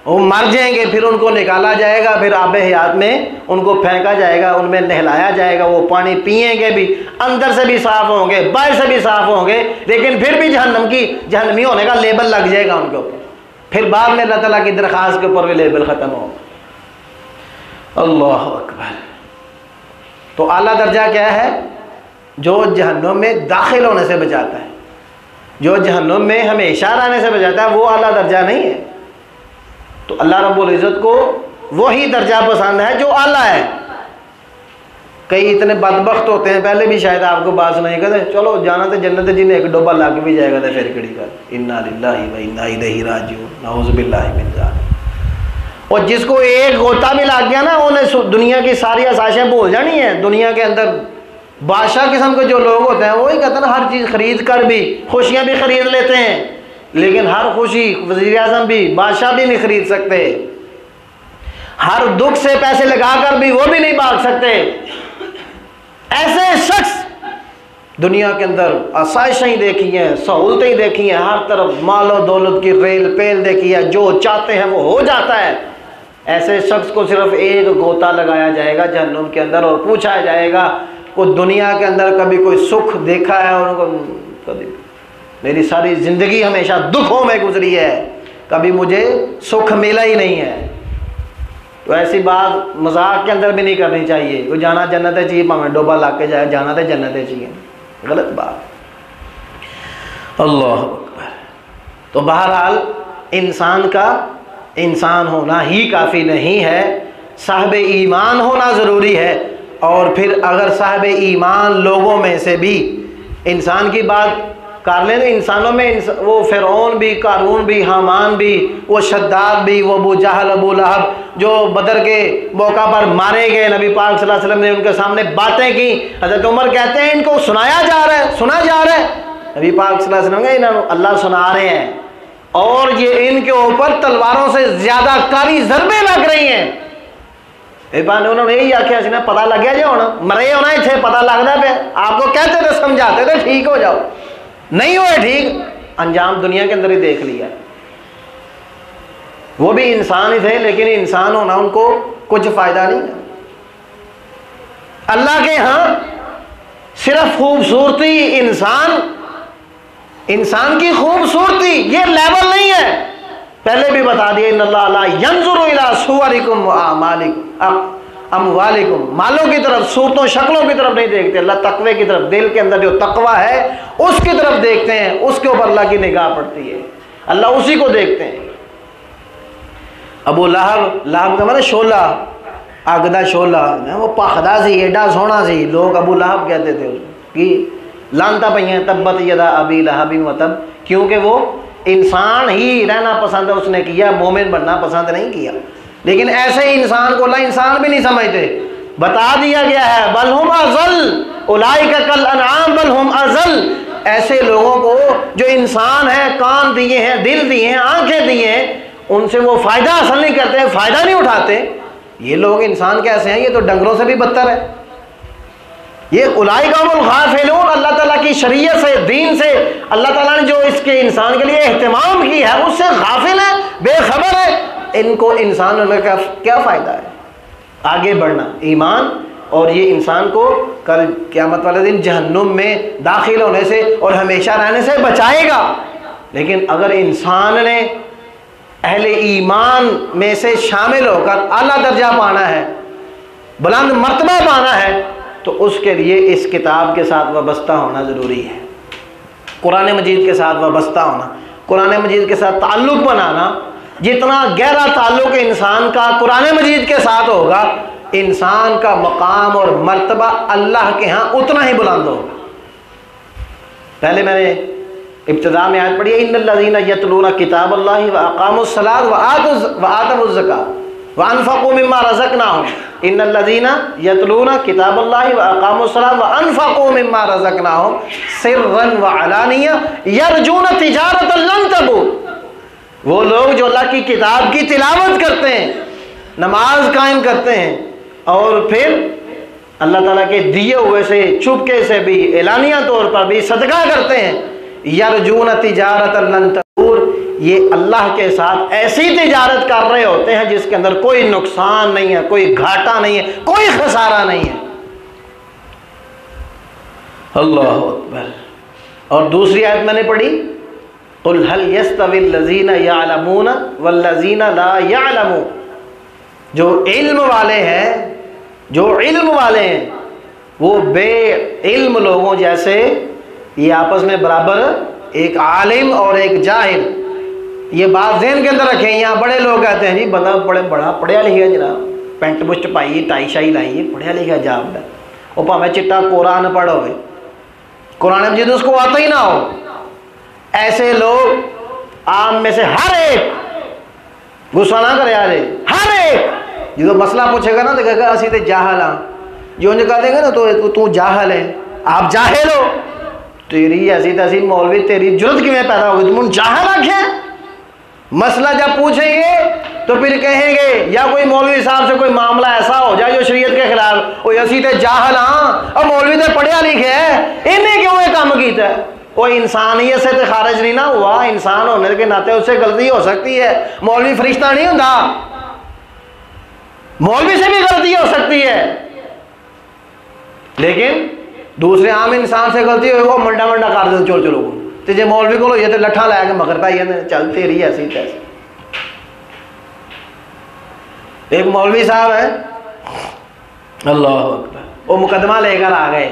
वो मर जाएंगे। फिर उनको निकाला जाएगा, फिर आबे हयात में उनको फेंका जाएगा, उनमें नहलाया जाएगा। वो पानी पिएंगे भी, अंदर से भी साफ होंगे, बाहर से भी साफ होंगे, लेकिन फिर भी जहन्नमी होने का लेबल लग जाएगा उनके ऊपर। फिर बाद में अल्लाह ताला की दरख्वास्त के ऊपर भी लेबल ख़त्म होगा। अल्लाह अकबर। तो आला दर्जा क्या है? जो जहन्नुम में दाखिल होने से बचाता है, जो जहन्नुम में हमेशा रहने से बचाता है, वो आला दर्जा नहीं है। तो अल्लाह रब्बुल इज़्ज़त को वही दर्जा पसंद है जो आला है। कई इतने बदबख्त होते हैं, पहले भी शायद आपको बात सुनाई, कहते चलो जाना तो जन्नत, जिन्हें एक डोबा लग भी जाएगा तो फिर खड़ी कर इन्ना लिल्लाहि व इन्ना इलैहि राजिऊन, नाऊज़ु बिल्लाहि मिन ज़ालिक। और जिसको एक गोता भी लग गया ना, उन्हें दुनिया की सारी आसाइशें भूल जानी है। दुनिया के अंदर बादशाह किस्म के जो लोग होते हैं वही कहते हैं ना, हर चीज़ खरीद कर भी खुशियाँ भी खरीद लेते हैं, लेकिन हर खुशी वज़ीर आज़म भी बादशाह भी नहीं खरीद सकते। हर दुख से पैसे लगाकर भी वो भी नहीं भाग सकते। ऐसे शख्स दुनिया के अंदर आसाइशें देखी हैं, सहूलतें देखी हैं, हर तरफ मालो दौलत की रेल पेल देखी है, जो चाहते हैं वो हो जाता है। ऐसे शख्स को सिर्फ एक गोता लगाया जाएगा जहन्नुम के अंदर और पूछा जाएगा वो दुनिया के अंदर कभी कोई सुख देखा है? और उनको कभी, मेरी सारी ज़िंदगी हमेशा दुखों में गुजरी है, कभी मुझे सुख मिला ही नहीं है। तो ऐसी बात मजाक के अंदर भी नहीं करनी चाहिए। वो जाना जन्नत चाहिए, भावें डोबा ला के जाए, जाना तो जन्नत चाहिए, गलत बात। अल्लाह अकबर। तो बहरहाल इंसान का इंसान होना ही काफ़ी नहीं है, साहिब ईमान होना ज़रूरी है। और फिर अगर साहिब ईमान लोगों में से भी इंसान की बात कर लें, इंसानों में वो फ़िरौन भी, कारून भी, हामान भी, वो शद्दाद भी, वो अबू जहल, अबू लहब जो बदर के मौका पर मारे गए, नबी पाक सल्लल्लाहु अलैहि वसल्लम ने उनके सामने बातें की। हज़रत उमर कहते हैं इनको सुनाया जा रहा है, सुना जा रहा है। नबी पाक सल्लल्लाहु अलैहि वसल्लम इन्हें अल्लाह सुना रहे हैं और ये इनके ऊपर तलवारों से ज़्यादा कारी ज़रबें लग रही हैं। उन्होंने यही आख्या सी ना, पता लग गया जो होना मरे होना इतने पता लगता पे, आपको कहते थे समझाते थे ठीक हो जाओ, नहीं हुए ठीक, अंजाम दुनिया के अंदर ही देख लिया। वो भी इंसान ही थे, लेकिन इंसान होना उनको कुछ फायदा नहीं। अल्लाह के यहाँ सिर्फ खूबसूरती इंसान की खूबसूरती ये लेवल नहीं है। पहले भी बता दिया, इन्नल्लाह ला यंजुरु इला सुवरिकुम व अमवालिकुम, मालों की तरफ, सूरतों शक्लों की तरफ नहीं देखते। अल्लाह तकवे की तरफ, दिल के अंदर जो तकवा है उसकी तरफ देखते हैं, उसके ऊपर अल्लाह की निगाह पड़ती है, अल्लाह उसी को देखते हैं। अबू लहब, लहब का मतलब शोला, आग दा शोला, वो पखदा सी, एडा सोहना सी, लोग अबू लहब कहते थे उसको कि लानता पई तब्बत यदा अबी लहबी व तब, क्योंकि वो इंसान ही रहना पसंद है उसने किया, मोमिन बनना पसंद नहीं किया। लेकिन ऐसे ही इंसान को अल्लाह इंसान भी नहीं समझते। बता दिया गया है बल हुम अज़ल उलाइका कल अनआम बल हुम अज़ल, ऐसे लोगों को जो इंसान है, कान दिए हैं, दिल दिए हैं, आंखें दिए हैं, उनसे वो फ़ायदा हासिल नहीं करते, फ़ायदा नहीं उठाते। ये लोग इंसान कैसे हैं? ये तो डंगरों से भी बदतर है। ये उलाइका हुमुल गाफिलून, अल्लाह ताला की शरीयत से, दीन से, अल्लाह ताला ने जो इसके इंसान के लिए एहतमाम की है उससे गाफिल है, बेखबर है। इनको इंसान होने का क्या फ़ायदा है? आगे बढ़ना, ईमान और ये इंसान को कल क़यामत वाले दिन जहन्नुम में दाखिल होने से और हमेशा रहने से बचाएगा। लेकिन अगर इंसान ने अहले ईमान में से शामिल होकर आला दर्जा पाना है, बुलंद मर्तबा पाना है, तो उसके लिए इस किताब के साथ वाबस्ता होना ज़रूरी है। कुरान मजीद के साथ वाबस्ता होना, कुरान मजीद के साथ ताल्लुक़ बनाना। जितना गहरा ताल्लुक़ इंसान का कुरान मजीद के साथ होगा, इंसान का मकाम और मर्तबा अल्लाह के यहाँ उतना ही बुलंद होगा। पहले मैंने इब्तिदा में आयत पढ़ी है, इन्नल्लज़ीना यतलूना किताबल्लाहि व अक़ामुस्सलात व आतमुज़्ज़कात व अनफ़क़ू मिम्मा रज़क़नाहुम। इन्नल्लज़ीना यतलूना किताबल्लाहि व अक़ामुस्सलात व अनफ़क़ू मिम्मा रज़क़नाहुम सिर्रन व अलानिया यरजूना तिजारतन लन तबूर। वो लोग जो अल्लाह की किताब की तिलावत करते हैं, नमाज कायम करते हैं और फिर अल्लाह ताला के दिए हुए से चुपके से भी एलानिया तौर पर भी सदका करते हैं, यरजून तिजारतन लन तबूर, ये अल्लाह के साथ ऐसी तिजारत कर रहे होते हैं जिसके अंदर कोई नुकसान नहीं है, कोई घाटा नहीं है, कोई खसारा नहीं है। अल्लाह अकबर। और दूसरी आयत मैंने पढ़ी, कुल हल यस्तविल्लज़ीना यअलमून वल्लज़ीना ला यअलमून। जो इल्म वाले हैं, जो इल्म वाले हैं, वो बे इल्म लोगों जैसे ये आपस में बराबर, एक आलिम और एक जाहिल। ये बात ज़हन के अंदर रखें। यहाँ बड़े लोग कहते हैं जी बंदा बड़ा पढ़िया लिखा जनाब, पेंट बुश्ट पाई, टाई शाई लाई, पढ़िया लिखा जापदा, वो भावें चिट्टा कोरा अनपढ़ हो, कुरान मजीद उसको आता ही ना हो। ऐसे लोग आम में से हर एक, गुस्सा ना करे यार, हर एक जो मसला पूछेगा ना तो कहेगा असी तो जाहल हाँ। जो कह देगा ना तो तू जाहल है, आप जाहिल हो, तेरी ऐसी तैसी मौलवी, तेरी जुर्रत किमें पैदा होगी, तुम जाहल आखे। मसला जब पूछेंगे तो फिर कहेंगे या कोई मौलवी साहब से कोई मामला ऐसा हो जाए जो शरीयत के खिलाफ, असी तो जाहल हाँ, और मौलवी तो पढ़िया लिखे है, इन्हें क्यों ये काम किया है। वो इंसानियत से तो खारिज नहीं ना हुआ, इंसान होने के नाते उससे गलती हो सकती है। मौलवी फरिश्ता नहीं होता, मौलवी से भी गलती हो सकती है, लेकिन दूसरे आम इंसान से गलती हो, वो मंडा मंडा कर दे चोर चलो तो जे मौलवी को ये तो लट्ठा लैके मगर पाई जाते चल तेरी ऐसी तैसी। एक मौलवी साहब है, अल्लाह अकबर, वो मुकदमा लेकर आ गए,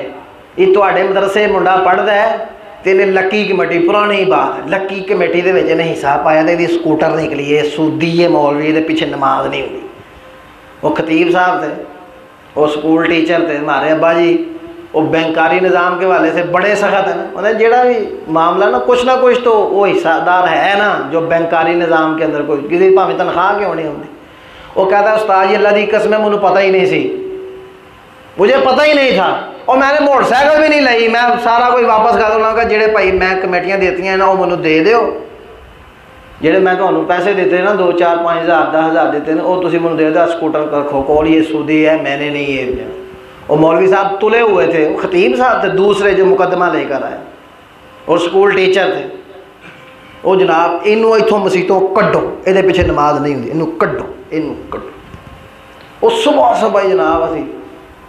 ये तुहाडे मदरसे मुंडा पढ़दा है तेने लक्की कमेटी, पुरानी बात लक्की कमेटी दे विच इहने हिस्सा पाया तो इहदी स्कूटर निकली है, सूदी है मौलवी दे पिछे नमाज नहीं हुई। वो खतीब साहब थे, वो स्कूल टीचर थे, हमारे अब्बा जी वो बैंकारी निज़ाम के वाले से बड़े सख्त है ना, मतलब जेड़ा भी मामला ना कुछ तो वो हिस्सादार है ना जो बैंकारी निज़ाम के अंदर कोई किसी भावें तनख्वाह क्यों नहीं होती। वो कहता उस्ताद जी अल्लाह दी कसम मैनू पता ही नहीं सी, मुझे पता ही नहीं था, और मैंने मोटरसाइकिल भी नहीं लाई, मैं सारा कोई वापस कर दूँगा, जेड़े भाई मैं कमेटियाँ देती हैं ना वो मैनू दे दो, जेड़े मैं तुहानू पैसे देते ना 2 4 5 हज़ार 10 हज़ार देते हैं वो तुसीं मैनू दे दो, स्कूटर रखो कोल, ये सूदी है, मैंने नहीं ये। और मौलवी साहब तुले हुए थे, वो खतीब साहब थे दूसरे जो मुकदमा लेकर आए, और स्कूल टीचर थे। वो जनाब इनू इतों मसीतों कड्डो, ये पिछे नमाज नहीं होंगी, इनू कड्डो, इनू कड्डो। वो सुबह सुबह जनाब असी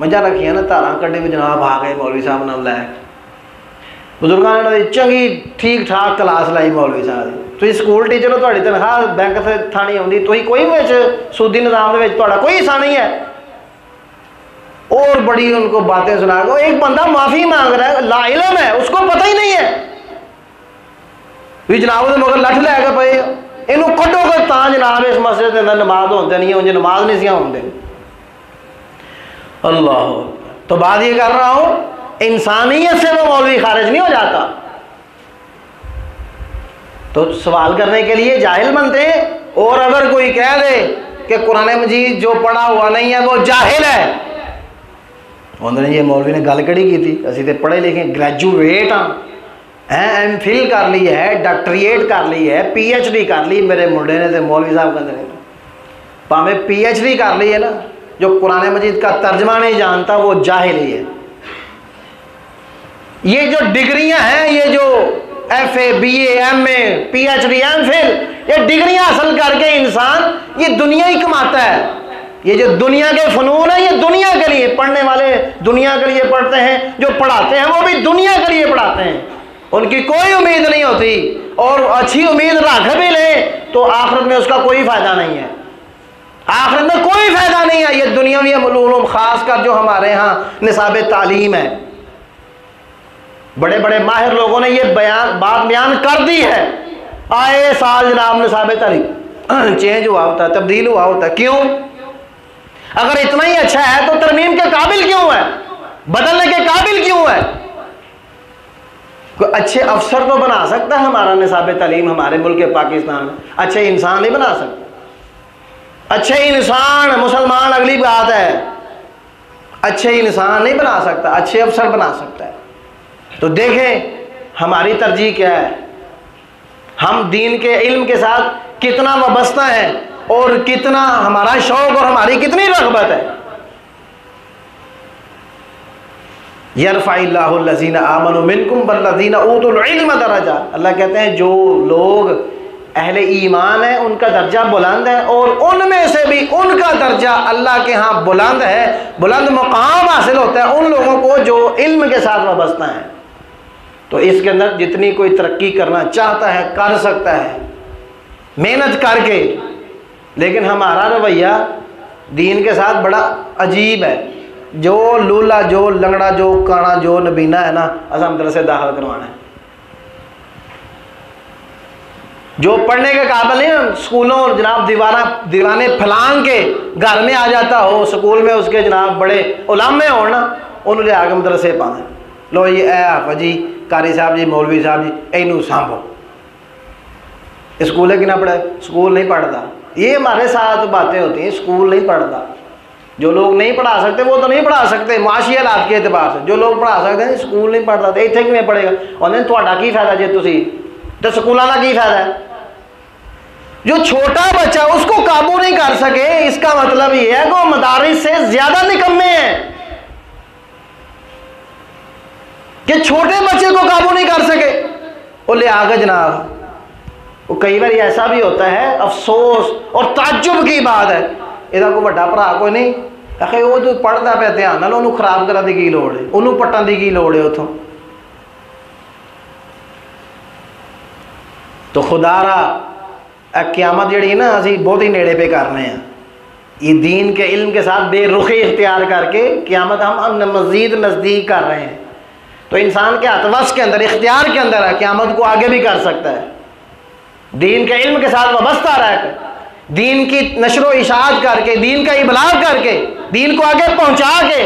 मझा रखिया ना धारा कड्डे में जनाब आ गए मौलवी साहब नाल लै बुजुर्गों ने चंगी ठीक ठाक क्लास लाई मौलवी साहब की। तुम स्कूल टीचर हो, तुहाडी तनख्वाह बैंक से थानी आउंदी, तुसीं कोई भी सूदी निज़ाम दे विच तुहाडा कोई हिस्सा नहीं है। और बड़ी उनको बातें सुना के एक बंदा माफ़ी मांग रहा है, लाइलम है, उसको पता ही नहीं है भी जनाब उहदे मगर लठ लैके पे, इनू कड्डोगे तां जनाब इस मसले के अंदर नमाज होंदे नहीं, उंज नमाज नहीं सी होंदे। अल्लाह, तो बात ये कर रहा हूं, इंसानियत से वो मौलवी खारिज नहीं हो जाता। तो सवाल करने के लिए जाहिल बनते हैं, और अगर कोई कह दे कि कुरान मजीद जो पढ़ा हुआ नहीं है वो जाहिल है, उन्होंने ये मौलवी ने गल कड़ी की थी, असी तो पढ़े लिखे ग्रैजुएट हाँ, MPhil कर ली है, डॉक्टरेट कर ली है, PhD कर ली, मेरे मुंडे ने तो मौलवी साहब कहते हैं भावें PhD कर ली है ना, जो कुरान मजीद का तर्जमा नहीं जानता वो जाहिल ही है। ये जो डिग्रियां हैं, ये जो FA BA MA PhD MPhil, ये डिग्रियां हासिल करके इंसान ये दुनिया ही कमाता है, ये जो दुनिया के फ़नून है, ये दुनिया के लिए पढ़ने वाले दुनिया के लिए पढ़ते हैं, जो पढ़ाते हैं वो भी दुनिया के लिए पढ़ाते हैं। उनकी कोई उम्मीद नहीं होती, और अच्छी उम्मीद रख भी ले तो आखिरत में उसका कोई फ़ायदा नहीं है। आखिरत में कोई फ़ायदा नहीं है। ये दुनियावी उलूम, ख़ासकर जो हमारे यहाँ निसाब तालीम है, बड़े बड़े माहिर लोगों ने ये बात बयान कर दी है। आए साल जनाब निसाब तालीम चेंज हुआ होता है, तब्दील हुआ होता है। क्यों? अगर इतना ही अच्छा है तो तरमीम के काबिल क्यों है, बदलने के काबिल क्यों है? कोई अच्छे अफसर तो बना सकता है हमारा निसाब तालीम हमारे मुल्क पाकिस्तान में, अच्छे इंसान नहीं बना सकता। अच्छे इंसान मुसलमान अगली बात है, अच्छे इंसान नहीं बना सकता, अच्छे अफसर बना सकता है। तो देखें हमारी तरजीह क्या है, हम दीन के इल्म के साथ कितना वाबस्ता है और कितना हमारा शौक और हमारी कितनी रग़बत है। यरफ़इल्लाहु लज़ीना आमनु मिनकुम वल्लज़ीना ऊतुल इल्म दरजा। अल्लाह कहते हैं जो लोग अहले ईमान है उनका दर्जा बुलंद है, और उनमें से भी उनका दर्जा अल्लाह के यहाँ बुलंद है, बुलंद मुकाम हासिल होता है उन लोगों को जो इल्म के साथ वाबस्ता हैं। तो इसके अंदर जितनी कोई तरक्की करना चाहता है कर सकता है मेहनत करके, लेकिन हमारा रवैया दीन के साथ बड़ा अजीब है। जो लूला, जो लंगड़ा, जो काना, जो नबीना है ना, असा मदरसे दाखिल करवाना है। जो पढ़ने के काबिल नहीं, स्कूलों जनाब दीवाने फलांग के घर में आ जाता हो, स्कूल में उसके जनाब बड़े उलामे हो ना, उन्होंने आगे मदरसे पाना। लो ये हाफिज़ जी, कारी साहब जी, मौलवी साहब जी, इनू सांभो। स्कूल है कि ना पढ़े? स्कूल नहीं पढ़ता। ये हमारे साथ बातें होती हैं, स्कूल नहीं पढ़ता। जो लोग नहीं पढ़ा सकते वो तो नहीं पढ़ा सकते माशी हालात के एतबार से, जो लोग पढ़ा सकते हैं स्कूल नहीं पढ़ता तो इतने किमें पढ़ेगा। उन्हें थोड़ा की फायदा जे तुसी तो स्कूलों का की फायदा है। जो छोटा बच्चा उसको काबू नहीं कर सके, इसका मतलब ये है कि वो मदारिस से ज्यादा निकम्मे हैं कि छोटे बच्चे को काबू नहीं कर सके। वो ले आगे जनाब, वो कई बार ऐसा भी होता है, अफसोस और ताज्जुब की बात है, ਇਹਦਾ ਕੋਈ ਵੱਡਾ ਭਰਾ ਕੋਈ नहीं आखे वो जो पढ़ता पे ध्यान नाल ਉਹਨੂੰ खराब ਕਰਨ ਦੀ ਕੀ ਲੋੜ ਹੈ, ਉਹਨੂੰ ਪੱਟਣ ਦੀ ਕੀ ਲੋੜ ਹੈ ਉਥੋਂ। तो खुदारा क़यामत जी है ना असी बहुत ही नेड़े पे कर रहे हैं। ये दीन के इल्म के साथ बेरुखी इख्तियार करके क़यामत हम मज़ीद नज़दीक कर रहे हैं। तो इंसान के अतवस के अंदर, इख्तियार के अंदर है, क़यामत को आगे भी कर सकता है। दीन के इल्म के साथ वाबस्ता रहकर, दीन की नशरो इशाअत करके, दीन का इबलाग करके, दीन को आगे पहुंचा के,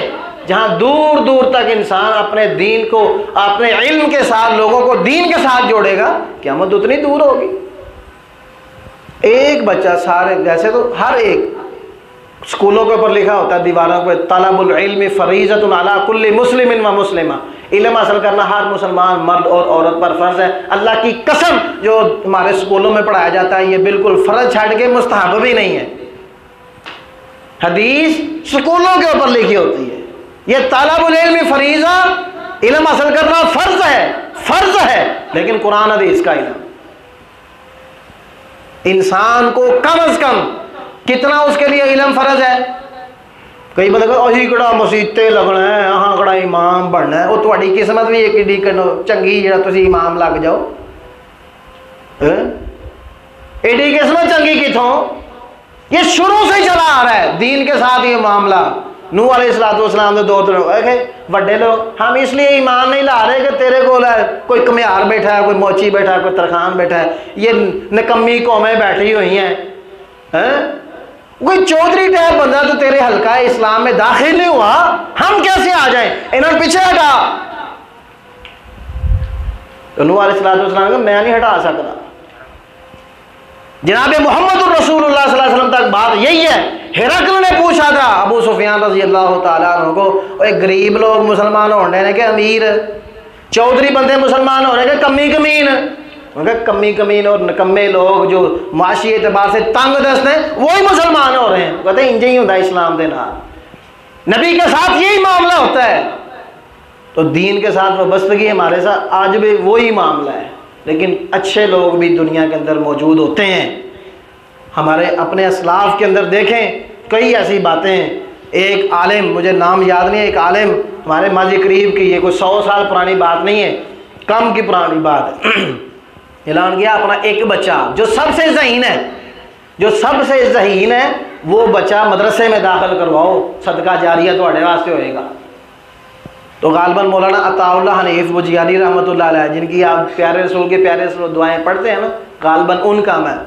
जहां दूर दूर तक इंसान अपने दीन को, अपने इल्म के साथ लोगों को दीन के साथ जोड़ेगा, क़यामत उतनी दूर होगी। एक बच्चा सारे, वैसे तो हर एक स्कूलों के ऊपर लिखा होता है दीवारों पर, तलबुल इल्म फरीज़तुन अला कुल्ली मुस्लिमिन व मुस्लिमा, इल्म हासिल करना हर मुसलमान मर्द और औरत पर फ़र्ज़ है। अल्लाह की कसम जो हमारे स्कूलों में पढ़ाया जाता है ये बिल्कुल फ़र्ज छाड़ के मुस्तहब भी नहीं है। हदीस स्कूलों के ऊपर लिखी होती है, ये तलबुल इल्म फरीज़ा, इल्म हासिल करना फ़र्ज़ है, फ़र्ज़ है। लेकिन कुरान हदीस का इल्म इंसान को कम अज़ कम कितना उसके लिए इल्म फ़र्ज़ है। कई बंदे अही कड़ा मसीते लगना है, अहाँ कड़ा इमाम बनना है, वो तुम्हारी किस्मत भी एक एडी चंगी जो तुम इमाम लग जाओ। एडी किस्मत चंगी कितों? ये शुरू से चला आ रहा है दीन के साथ ये मामला। नूह अलैहिस्सलाम के दौर तो बड़े लोग हम इसलिए ईमान नहीं ला रहे कि तेरे को कोई कमियार बैठा है, कोई मोची बैठा है, कोई तरखान बैठा है, ये निकम्मी कौमें बैठी हुई हैं। कोई चौधरी टाइप बंदा तो तेरे हल्का इस्लाम में दाखिल नहीं हुआ, हम कैसे आ जाएं? इन्होंने पीछे हटा। तो नूह अलैहिस्सलाम का मैं नहीं हटा सकता। जनाब मोहम्मद रसूलुल्लाह सल्लल्लाहु अलैहि वसल्लम तक बात यही है। हिरकल ने पूछा था अबू सुफियान रज़ी अल्लाह तआला अन्हु को, एक गरीब लोग मुसलमान होने ने के अमीर, चौधरी बंदे मुसलमान होने के कमी कमीन, उनके कमी कमीन और निकम्मे लोग जो माशी एतबार से तंग दस्त हैं वही मुसलमान हो रहे हैं। कहते हैं इंज ही होता है इस्लाम के नाल, नबी के साथ यही मामला होता है। तो दीन के साथ वाबस्तगी हमारे साथ आज भी वही मामला है। लेकिन अच्छे लोग भी दुनिया के अंदर मौजूद होते हैं। हमारे अपने असलाफ के अंदर देखें कई ऐसी बातें हैं। एक आलिम, मुझे नाम याद नहीं है, एक आलिम हमारे माजी करीब की, ये कोई 100 साल पुरानी बात नहीं है, कम की पुरानी बात है, ऐलान किया अपना एक बच्चा जो सबसे ज़हीन है, जो सबसे ज़हीन है वो बच्चा मदरसे में दाखिल करवाओ, सदका जारिया तुम्हारे वास्ते होएगा। तो गालबन मौलाना अताउल्लाह हनीफ बुजियानी रहमतुल्लाह अलैह, जिनकी आप प्यारे रसूल के प्यारे रसूल दुआएं पढ़ते हैं ना, गालबन उनका मैं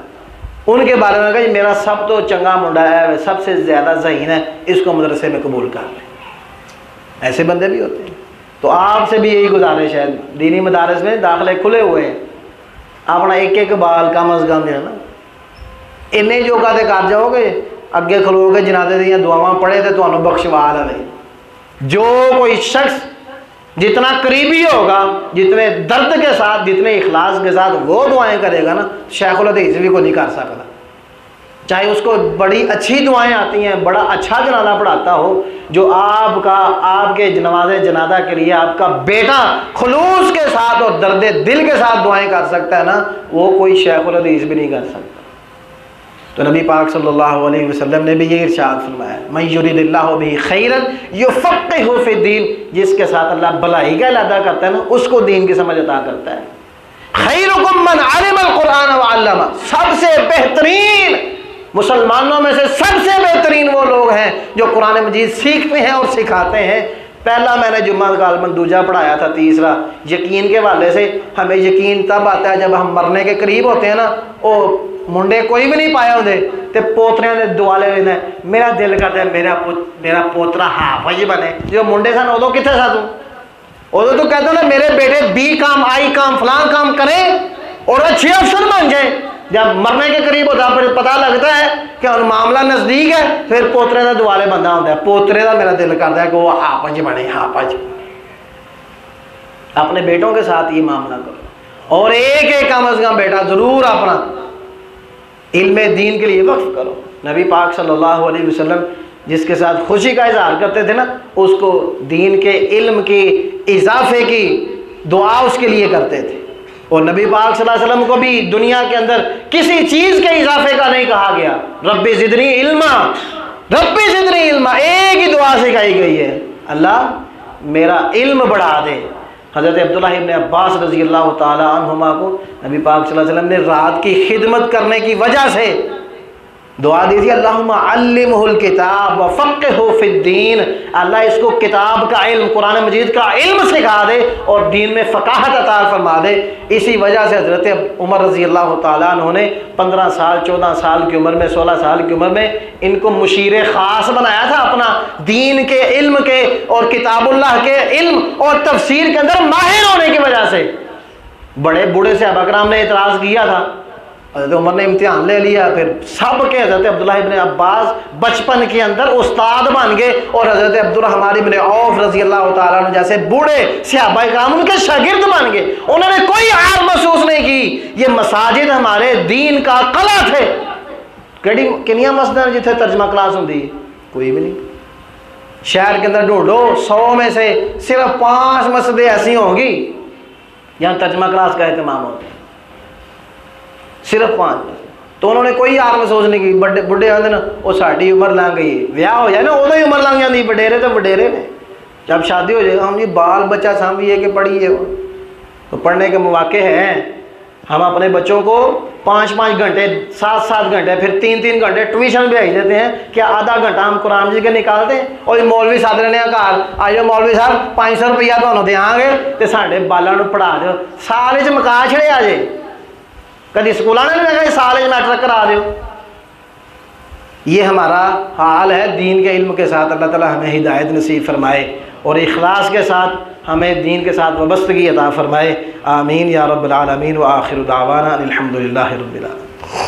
उनके बारे में कहा मेरा सब तो चंगा मुंडा है, सबसे ज़्यादा ज़हीन है, इसको मदरसे में कबूल कर लें। ऐसे बंदे भी होते हैं। तो आपसे भी यही गुजारिश है, दीनी मदारस में दाखिले खुले हुए हैं, अपना एक एक बाल कम अज़ कम है ना इन्हें जो कहते कर जाओगे, अगे खलोगे जनाजे दियां दुआवां पढ़े तो तुहानू बख्शवा लवे। जो कोई शख्स जितना करीबी होगा, जितने दर्द के साथ, जितने इखलास के साथ वो दुआएं करेगा ना, शेखुल हदीस भी को नहीं कर सकता। चाहे उसको बड़ी अच्छी दुआएं आती हैं, बड़ा अच्छा जनाजा पढ़ाता हो, जो आपका आपके नमाज़े जनाजा के लिए आपका बेटा खुलूस के साथ और दर्द दिल के साथ दुआएं कर सकता है ना, वो कोई शेखुल हदीस भी नहीं कर सकता। तो नबी पाक सल्लल्लाहु अलैहि वसल्लम ने भी ये इरशाद फरमाया, मन युरिदिल्लाहु बिही खैरन युफ़क़्क़िहु फ़िद्दीन, जिसके साथ अल्लाह भलाई का इरादा करता है ना, उसको दीन की समझ अता करता है। खैरुकुम मन अलिमल कुरान व अल्लमा, सबसे बेहतरीन मुसलमानों में से सबसे बेहतरीन वो लोग हैं जो कुरान मजीद सीखते हैं और सिखाते हैं। पहला मैंने जुम्मा गालबन दूजा पढ़ाया था, तीसरा यकीन के हवाले से। हमें यकीन तब आता है जब हम मरने के करीब होते हैं ना, वो मुंडे कोई भी नहीं पाए होंगे तो पोतरियां ने दुआ ले लेना, मेरा दिल करता है मेरा पोतरा हाफिज बने। जो मुंडे सन उदों कितने सा तू, उदों तो कहते ना मेरे बेटे बी काम आई काम फलां काम करें और अच्छे अफसर बन जाए। जब मरने के करीब होता है फिर पता लगता है कि उन मामला नज़दीक है, फिर पोतरे का दुआले बंदा होता है, पोतरे का मेरा दिल करता है कि वो हाफिज बने, हाफिज। अपने बेटों के साथ ये मामला करो और एक एक कम अज़ कम बेटा ज़रूर अपना इल्मे दीन के लिए वक्फ करो। नबी पाक सल्लल्लाहु अलैहि वसल्लम जिसके साथ खुशी का इजहार करते थे ना, उसको दीन के इल्म की इजाफे की दुआ उसके लिए करते थे। और नबी पाक सल्लल्लाहु अलैहि वसल्लम को भी दुनिया के अंदर किसी चीज़ के इजाफे का नहीं कहा गया। रब्बी ज़िदनी इल्मा, रब्बी ज़िदनी इल्मा, एक ही दुआ सिखाई गई है, अल्लाह मेरा इल्म बढ़ा दे। हज़रत अब्दुल्लाह इब्न अब्बास रज़ी अल्लाह ताला अन्हुमा को नबी पाक सल्लल्लाहु अलैहि वसल्लम ने रात की खिदमत करने की वजह से दुआ दी थी, अल्लाहुम्मा अल्लिमहुल किताब व फ़क़्क़िहु फ़िद्दीन, अल्लाह इसको किताब का इल्म, कुरान मजीद का इल्म सिखा दे और दीन में फ़क़ाहत अता फरमा दे। इसी वजह से हज़रत उमर रज़ी अल्लाह ताला अन्हु ने 15 साल 14 साल की उम्र में 16 साल की उम्र में इनको मुशीर ख़ास बनाया था, अपना दीन के इल्म के और किताबुल्लाह के इल्म और तफसीर के अंदर माहिर होने की वजह से। बड़े बूढ़े सहाबा कराम ने एतराज़ किया था, हज़रत उमर ने इम्तिहान ले लिया, फिर सब के हज़रत अब्दुल्लाह इब्न अब्बास बचपन के अंदर उस्ताद बन गए और हज़रत अब्दुर्रहमान इब्न औफ रज़ी अल्लाह ताला अन्हु जैसे बूढ़े सहाबा कराम उनके शागिर्द बन गए। उन्होंने कोई आर महसूस नहीं की। ये मसाजिद हमारे दीन का कला थे। कड़ी किनिया मस्जिद जिथे तर्जमा क्लास होती है, कोई भी नहीं। शहर के अंदर ढूंढो 100 में से सिर्फ 5 मस्जिदें ऐसी होंगी जहाँ तर्जमा क्लास का एहतमाम होता है, सिर्फ 5। तो उन्होंने कोई यार महसूस नहीं की। बड़े बुढ़े आते ना, वो साड़ी उम्र लंघ गई, ब्याह हो जाए ना उदों ही उम्र लंघ जाती। वडेरे तो वडेरे ने, जब शादी हो जाए हम जी बाल बच्चा सामभिए कि पढ़िए, तो पढ़ने के मौके हैं। हम अपने बच्चों को 5-5 घंटे 7-7 घंटे फिर 3-3 घंटे ट्यूशन भेज देते हैं। क्या आधा घंटा हम कुरान जी के निकालते हैं और मौलवी साध रहे हैं घर, आइयो मौलवी साहब 500 रुपया तो देंगे तो साढ़े बालों को पढ़ा दो, साल च मुका छड़े आ जाए। कभी स्कूल ने नहीं लगा साल मैट्रिक करा दो। ये हमारा हाल है दीन के इल्म के साथ। अल्लाह ताला हमें हिदायत नसीब फरमाए और इखलास के साथ हमें दीन के साथ वाबस्तगी अता फरमाए। आमीन या रब्बल आलमीन व आखिरु दावाना अल्हम्दुलिल्लाहि रब्बिल आलमीन।